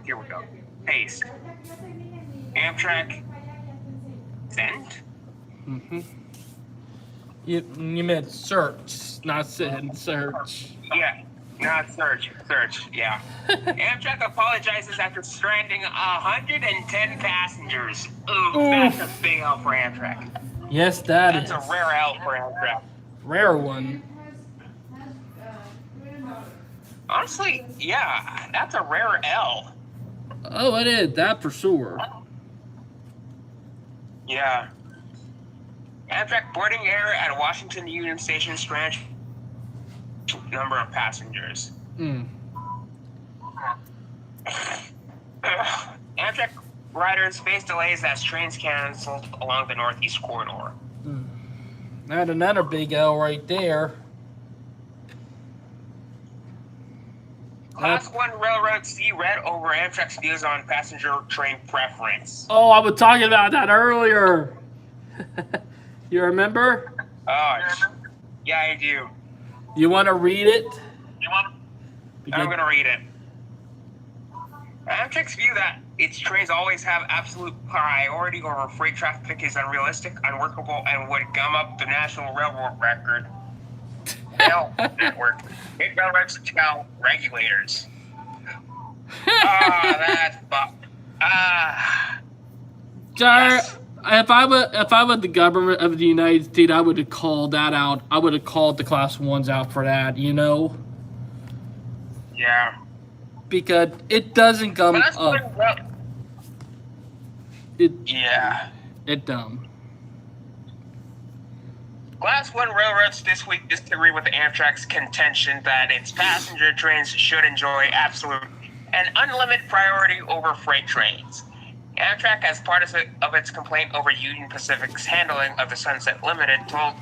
here we go. Paste. Amtrak. Send. Mm-hmm. You meant search, not send. Search. Yeah, not search. Yeah. Amtrak apologizes after stranding 110 passengers. Ooh, that's a big L for Amtrak. Yes, that's That's a rare L for Amtrak. rare one. Honestly, yeah, that's a rare L. Oh, it is that for sure. Yeah. Amtrak boarding error at Washington Union Station strange number of passengers. Mm. Amtrak riders face delays as trains canceled along the Northeast Corridor. Not another big L right there. Class 1 railroads see red over Amtrak's views on passenger train preference. Oh, I was talking about that earlier. You remember? Oh, yeah, I do. You want to read it? I'm going to read it. Amtrak's view that its trains always have absolute priority over freight traffic is unrealistic, unworkable, and would gum up the national railroad record. Rail network. It railroads tell regulators. That's Jar, Yes. if I was the government of the United States, I would have called that out. I would have called the class 1s out for that, you know? yeah. Because it doesn't gum Class up. 1 It yeah. dumb. Class 1 railroads this week disagree with Amtrak's contention that its passenger trains should enjoy absolute and unlimited priority over freight trains. Amtrak, as part of its complaint over Union Pacific's handling of the Sunset Limited, told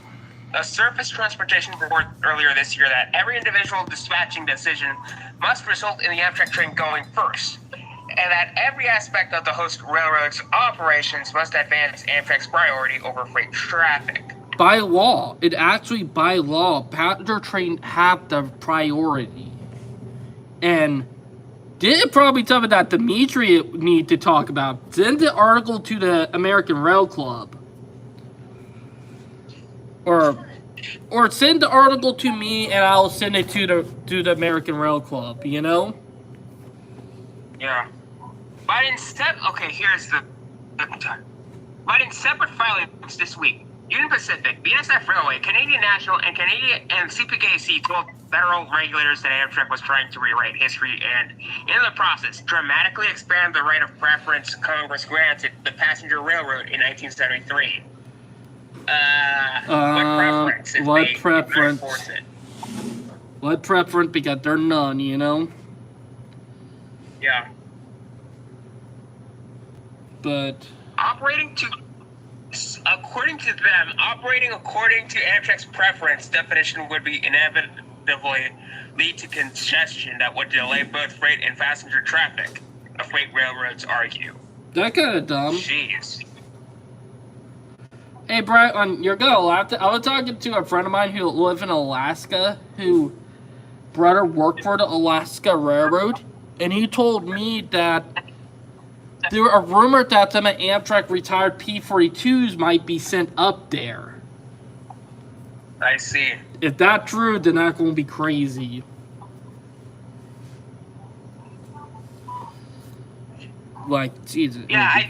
the Surface Transportation Board earlier this year that every individual dispatching decision must result in the Amtrak train going first, and that every aspect of the host railroad's operations must advance Amtrak's priority over freight traffic. By law, by law, passenger train have the priority. And this is probably something that Dimitri need to talk about. Send the article to the American Rail Club. Or send the article to me and I'll send it to the American Rail Club, you know? Yeah. But here's the time. But in separate filings this week, Union Pacific, BNSF Railway, Canadian National, and CPKC told federal regulators that Amtrak was trying to rewrite history and, in the process, dramatically expand the right of preference Congress granted the passenger railroad in 1973. What preference? If what they preference? enforce it? What preference? Because they're none, you know? Yeah. But According to them, operating according to Amtrak's preference definition would be inevitably lead to congestion that would delay both freight and passenger traffic, the freight railroads argue. that kind of dumb. Jeez. Hey, Brian, you're gonna laugh. I was talking to a friend of mine who lives in Alaska, who brother worked for the Alaska Railroad, and he told me that there are rumored that some of Amtrak retired P-42s might be sent up there. I see. If that's true, then that's gonna be crazy. Like, Jesus. Yeah. I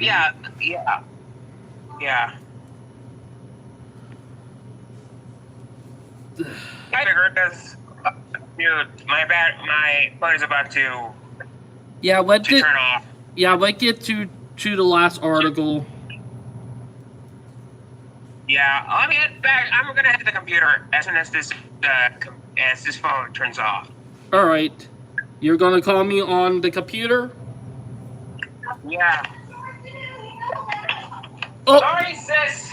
figured this. Dude, my phone is about to Yeah, let's turn off. get to the last article. Yeah, let me head back. I'm gonna head to the computer as soon as this phone turns off. All right, you're gonna call me on the computer. Yeah. Oh, Sorry, sis.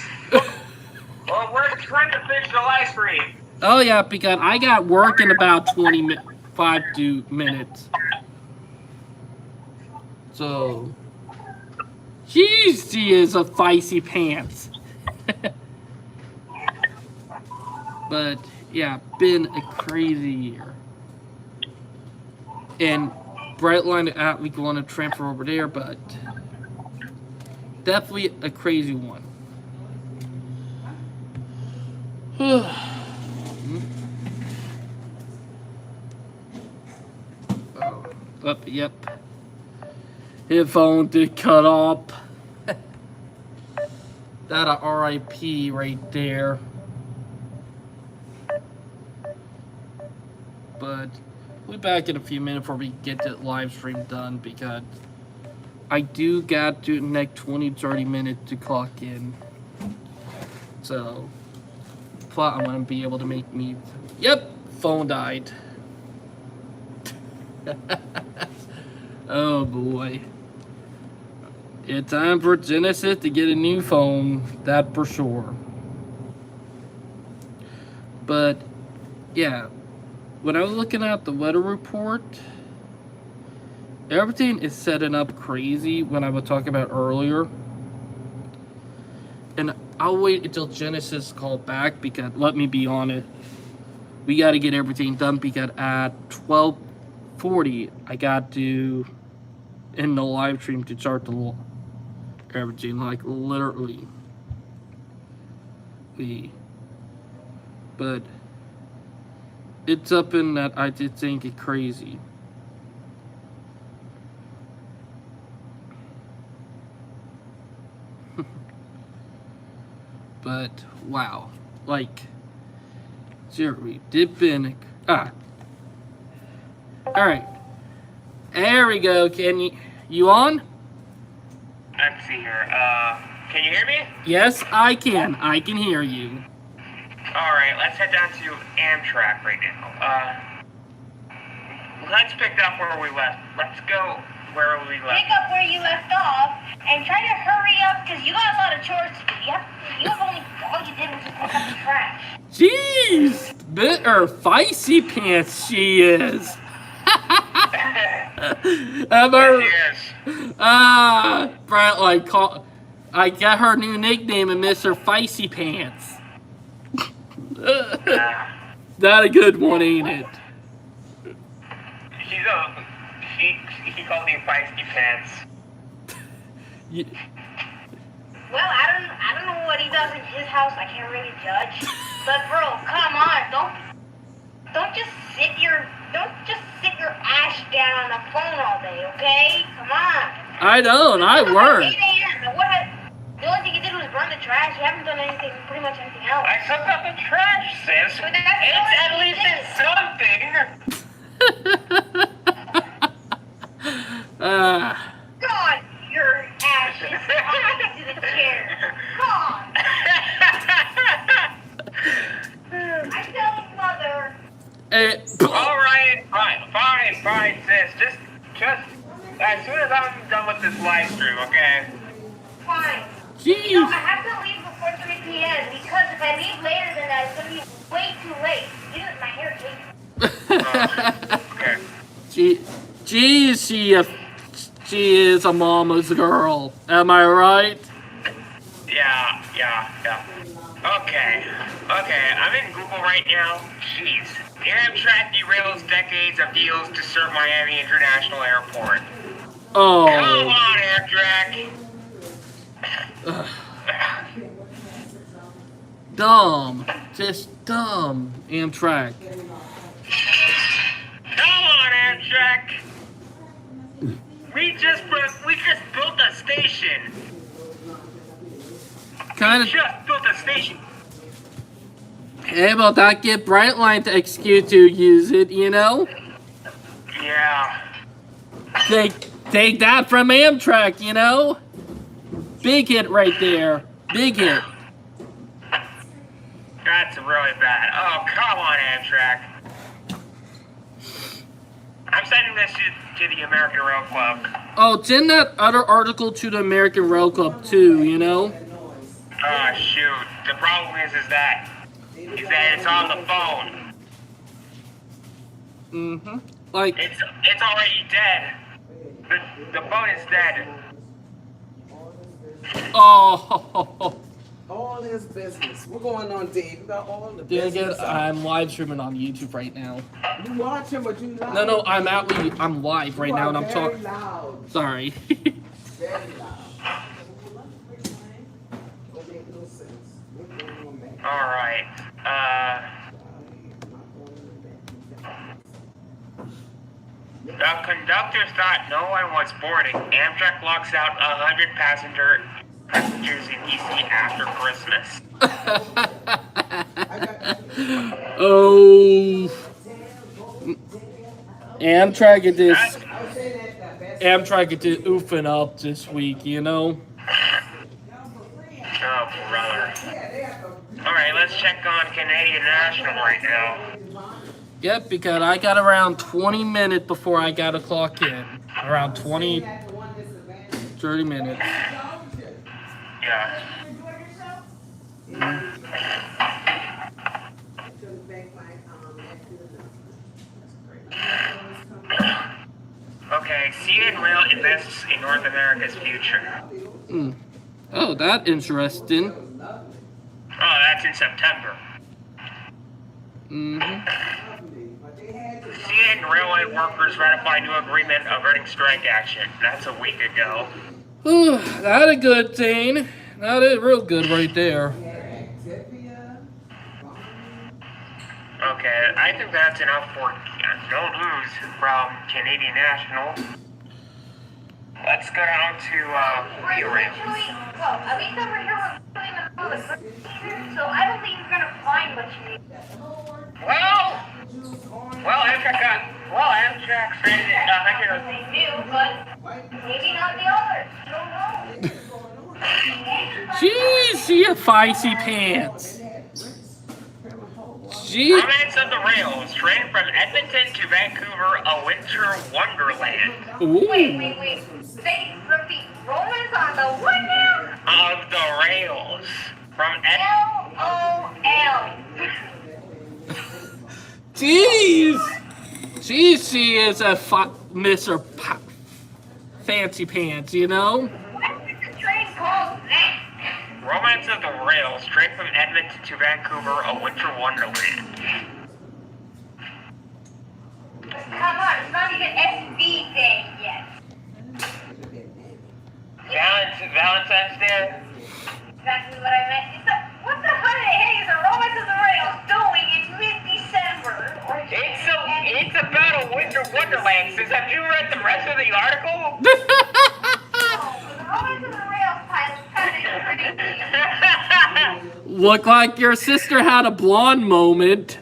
Well, we're trying to finish the live stream. oh yeah, because I got work in about 5 minutes. So, jeez, she is a feisty pants. But yeah, been a crazy year. And Brightline app, we want to transfer over there, but definitely a crazy one. Oh, yep. His phone did cut off. That a RIP right there. But we'll be back in a few minutes before we get the live stream done because I do got to the next 20-30 minutes to clock in. So I'm gonna be able to make me. Yep, phone died. Oh boy. It's time for Genesis to get a new phone, that for sure. But yeah, when I was looking at the weather report, everything is setting up crazy when I was talking about earlier. And I'll wait until Genesis called back because, let me be honest, we got to get everything done because at 12:40 I got to end the live stream to start the everything, like literally. But it's up in that I did think it crazy. But wow, like seriously, dipping. All right, there we go. Can you on? Let's see here. Can you hear me? Yes, I can. I can hear you. All right, let's head down to Amtrak right now. Let's pick up where we left. Let's go where we left. Pick up where you left off and try to hurry up because you got a lot of chores to do. You have only all you did was just pick up the trash. Jeez, bitter feisty pants she is. Yes. Brett, like, I got her new nickname of Mr. Feisty Pants. That a good one, ain't it? He called me Feisty Pants. Well, I don't know what he does in his house. I can't really judge. But bro, come on, don't just sit your ass down on the phone all day, okay? Come on. I don't. I work. 8 a.m. The only thing you did was burn the trash. You haven't done pretty much anything else. I took out the trash, sis. But that's At least it's something. God, your ass is on to the chair. God. I tell his mother. All right, fine, sis. Just as soon as I'm done with this live stream, okay? Fine. Jeez. You know, I have to leave before 3 p.m. because if I leave later than that, it's going to be way too late. Even my hair takes. Okay. She is a mama's girl. Am I right? Yeah. Okay, I'm in Google right now. Jeez. Amtrak derails decades of deals to serve Miami International Airport. Oh. Come on, Amtrak. Dumb. Just dumb. Amtrak. Come on, Amtrak. We just built a station. Kind of. Just built a station. Hey, about that, get Brightline to execute to use it, you know? Yeah. Take that from Amtrak, you know? Big hit right there. Big hit. That's really bad. Oh, come on, Amtrak. I'm sending this to the American Rail Club. Oh, send that other article to the American Rail Club too, you know? Oh, shoot. The problem is that it's on the phone. Mm-hmm. Like, It's already dead. The phone is dead. oh. All his business. What's going on, Dave? You got all the Dang business. it, I'm live streaming on YouTube right now. You watch him, but you loud. No, I'm live right now and I'm talking. Loud. Sorry. Very loud. Don't make no sense. What's going on, man? All right. The conductor thought no one was boarding. Amtrak locks out 100 passengers in DC after Christmas. Oh, Amtrak it is. Amtrak it is oofing up this week, you know. Oh, brother. Alright, let's check on Canadian National right now. Yep, because I got around 20 minutes before I gotta clock in. Around 20, 30 minutes. Yeah. Okay, CN Rail invests in North America's future. Oh, that interesting. Oh, that's in September. CN Railway workers ratify new agreement averting strike action. That's a week ago. Ooh, that a good thing. That is real good right there. Okay, I think that's enough for no news from Canadian National. Let's go down to Rail. Actually, well, at least over here we're putting them on the good season, so I don't think you're gonna find what you need. Amtrak's rated at 100. They knew, but maybe not the others. I don't know. Jeez, she a feisty pants. Gee. Romance of the Rails, train from Edmonton to Vancouver, a winter wonderland. Ooh. Wait. Say, repeat. Romans on the what now? Of the Rails. From LOL. Jeez. Jeez, she is a Mr. Fancy Pants, you know? What is the train called that? Romance of the Rails, train from Edmonton to Vancouver, a winter wonderland. Come on, it's not even SB Day yet. Valentine's Day? Exactly what I meant. What the heck is a Romance of the Rails doing in mid-December? It's about a winter wonderland. Sis, have you read the rest of the article? The Romance of the Rails title kind of crazy. Look like your sister had a blonde moment.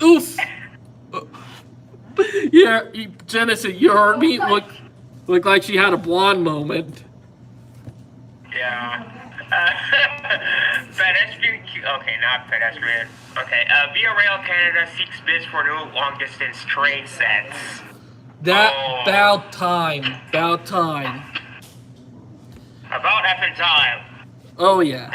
Oof. Yeah, Genesis, you heard me? Look like she had a blonde moment. Yeah. Pedestrian. Okay, not pedestrian. Okay. Via Rail Canada seeks bids for new long-distance train sets. About time. About effing time. Oh yeah.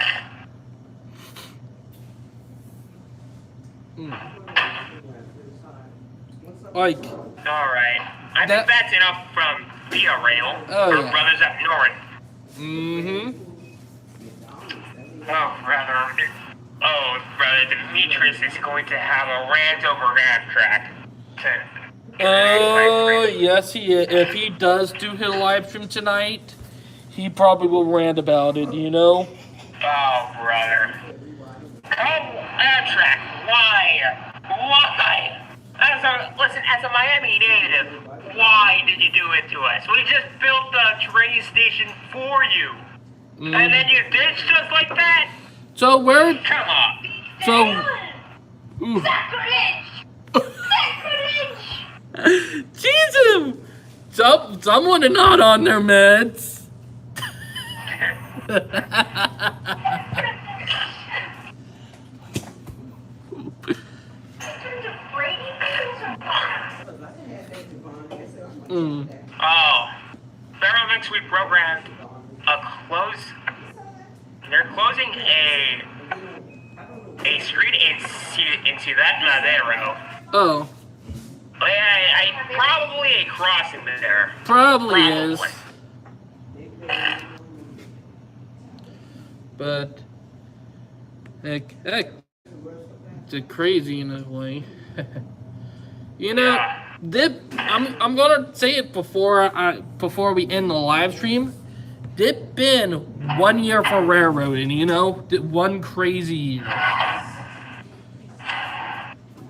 Like. All right. I think that's enough from Via Rail. Oh, Our yeah. brothers up north. Oh, brother, Demetrius is going to have a rant over Amtrak. Oh, yes, he is. If he does do his live stream tonight, he probably will rant about it, you know? Oh, brother. Come, Amtrak, why? As a Miami native, why did you do it to us? We just built the train station for you. And then you ditched us like that? So where? Come on. So. Ooh. Sacrilege! Jesus! Someone is not on their meds. Oh, Federal next week programmed they're closing a street in Ciudad Madero. Oh. Probably a crossing there. Probably is. But heck, it's crazy in a way. You know, I'm gonna say it before we end the live stream. There's been 1 year for railroading, you know? One crazy year.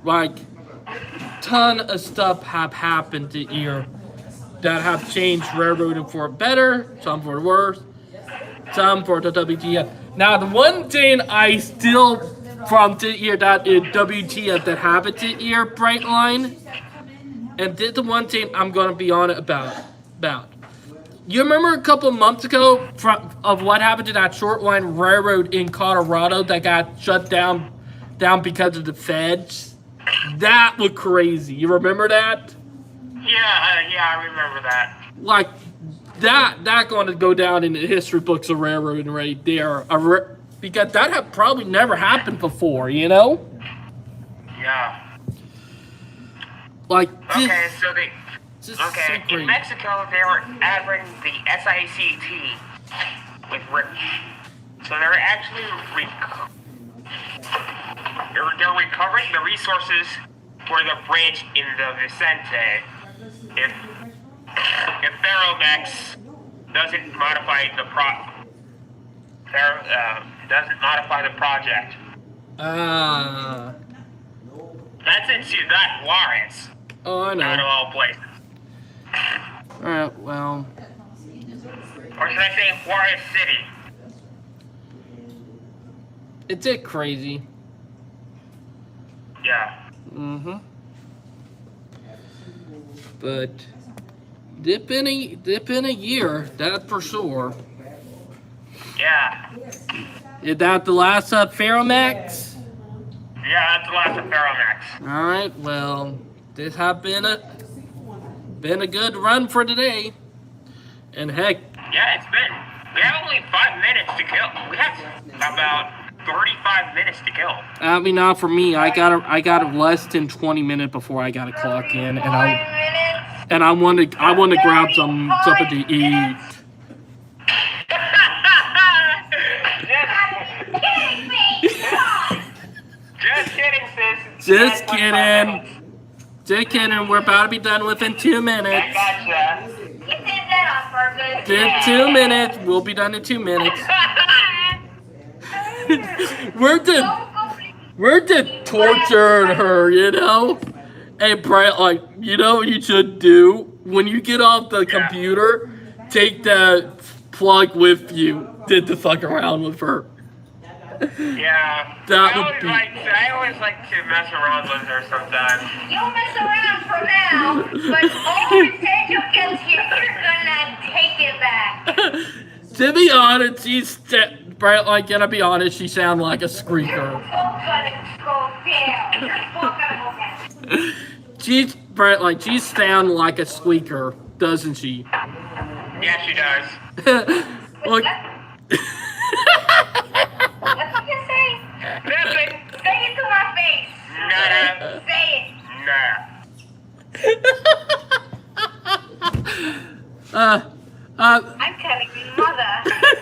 Like, ton of stuff have happened this year that have changed railroading for better, some for worse, some for the WTF. Now, the one thing I still from this year that is WTF that happened this year, Brightline, and this is the one thing I'm gonna be on it about. You remember a couple months ago of what happened to that short line railroad in Colorado that got shut down because of the feds? That was crazy. You remember that? Yeah, I remember that. Like that going to go down in the history books of railroading right there. Because that had probably never happened before, you know? Yeah. Like Okay, so they. just Okay, so in great. Mexico, they were adding the SICT with so they're actually they're recovering the resources for the bridge in the Vicente if Ferromex doesn't modify the project. That's in Ciudad Juarez, Oh, I out of know. all places. Alright, well. Or should I say Juarez City? It's it crazy. Yeah. Mm-hmm. But dip in a year, that's for sure. Yeah. Is that the last Ferromex? Yeah, that's the last of Ferromex. Alright, well, this has been a good run for today. And heck, Yeah, it's been. We have only 5 minutes to kill. We have about 35 minutes to kill. I mean, not for me. I got less than 20 minutes before I gotta clock in, and I want to grab something to eat. Just kidding, sis. Just kidding. Just kidding. We're about to be done within 2 I minutes. gotcha. You did that on purpose. Just 2 minutes. We'll be done in 2 minutes. We're just torturing her, you know? Hey, Brian, like, you know what you should do? When you get off the computer, take the plug with you. Did the fuck around with her. Yeah. That I would be- always like to mess around with her sometimes. You'll mess around for now, but only when Sergio gets here, you're gonna take it back. To be honest, Brian, like, gonna be honest, she sounds like a squeaker. You're both gonna go down. You're both gonna go down. She's, Brian, like, she sounds like a squeaker, doesn't she? Yeah, she does. Look. What did you say? Nothing. Say it to my face. Nada. Say it. Nah. I'm telling you, mother.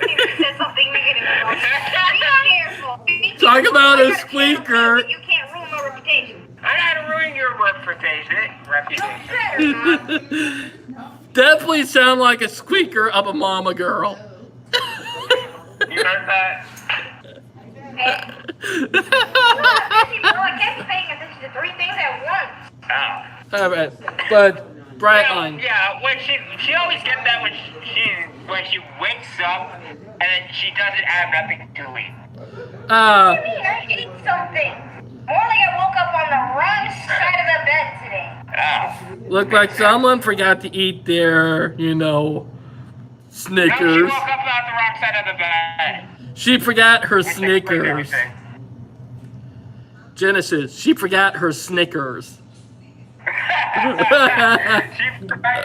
You said something negative about me. Be careful. Be Talk careful. about a I gotta squeaker. say, you can't ruin my reputation. I gotta ruin your reputation. You better not. Definitely sound like a squeaker of a mama girl. You heard that? Hey. Bro, I can't be paying attention to 3 things at once. Oh. Alright, but Brightline. Yeah, when she always gets that when she wakes up and she doesn't have nothing to eat. I ate something. More like I woke up on the wrong side of the bed today. Oh. Look like someone forgot to eat their, you know, No, she Snickers. woke up on the wrong side of the bed. She forgot her Which explains Snickers. everything. Genesis, she forgot her Snickers. You forgot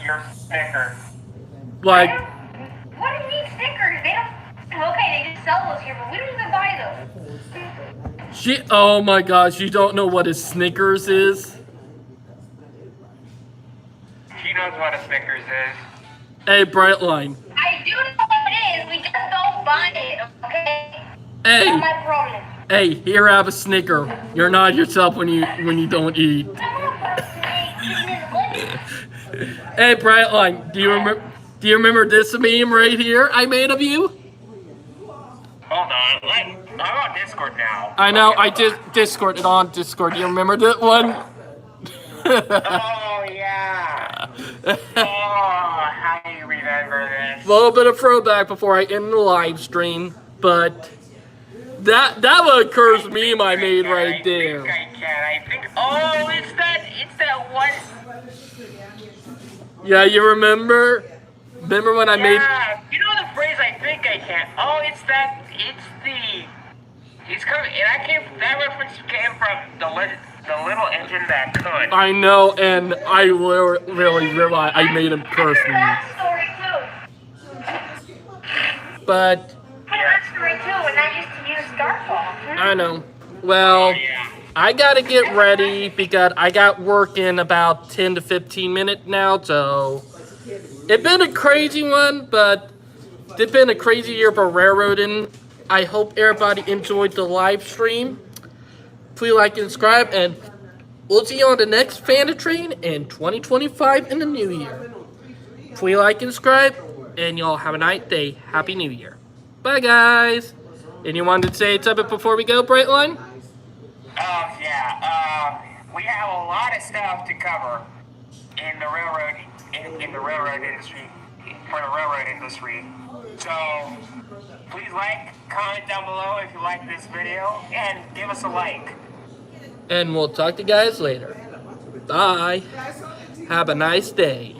your Snickers. Like, What do you mean Snickers? They don't. Okay, they just sell those here, but we don't even buy those. oh my gosh, you don't know what a Snickers is? She knows what a Snickers is. Hey, Brightline. I do know what it is. We just don't buy it. Okay. That's Hey, my problem. hey, here, have a Snicker. You're not yourself when you don't eat. Hey, Brightline, do you Do you remember this meme right here I made of you? Hold on. I'm on Discord now. I know, Okay, I hold just on. Discord it on Discord. You remember that one? Oh, yeah. Oh, how do you remember this? A little bit of throwback before I end the live stream, but that was a cursed meme I made right there. I think. Oh, it's that one. Yeah, you remember? Remember when I made? Yeah, you know the phrase I think I can. Oh, it's that. It's coming. And I came. That reference came from the little engine that could. I know, and I really realized I made him curse me. That story too. But That story too, and I used to use Starfall. I know. Well, Yeah. I gotta get ready because I got work in about 10 to 15 minutes now, so it's been a crazy one, but it's been a crazy year for railroading. I hope everybody enjoyed the live stream. Please like and subscribe, and we'll see you on the next Fan Train in 2025 in the new year. Please like and subscribe, and y'all have a nice day. Happy New Year. Bye, guys. And you wanted to say something before we go, Brightline? Yeah. We have a lot of stuff to cover in the railroad in the railroad industry for the railroad industry. So please like, comment down below if you like this video, and give us a like. And we'll talk to you guys later. Bye. Have a nice day.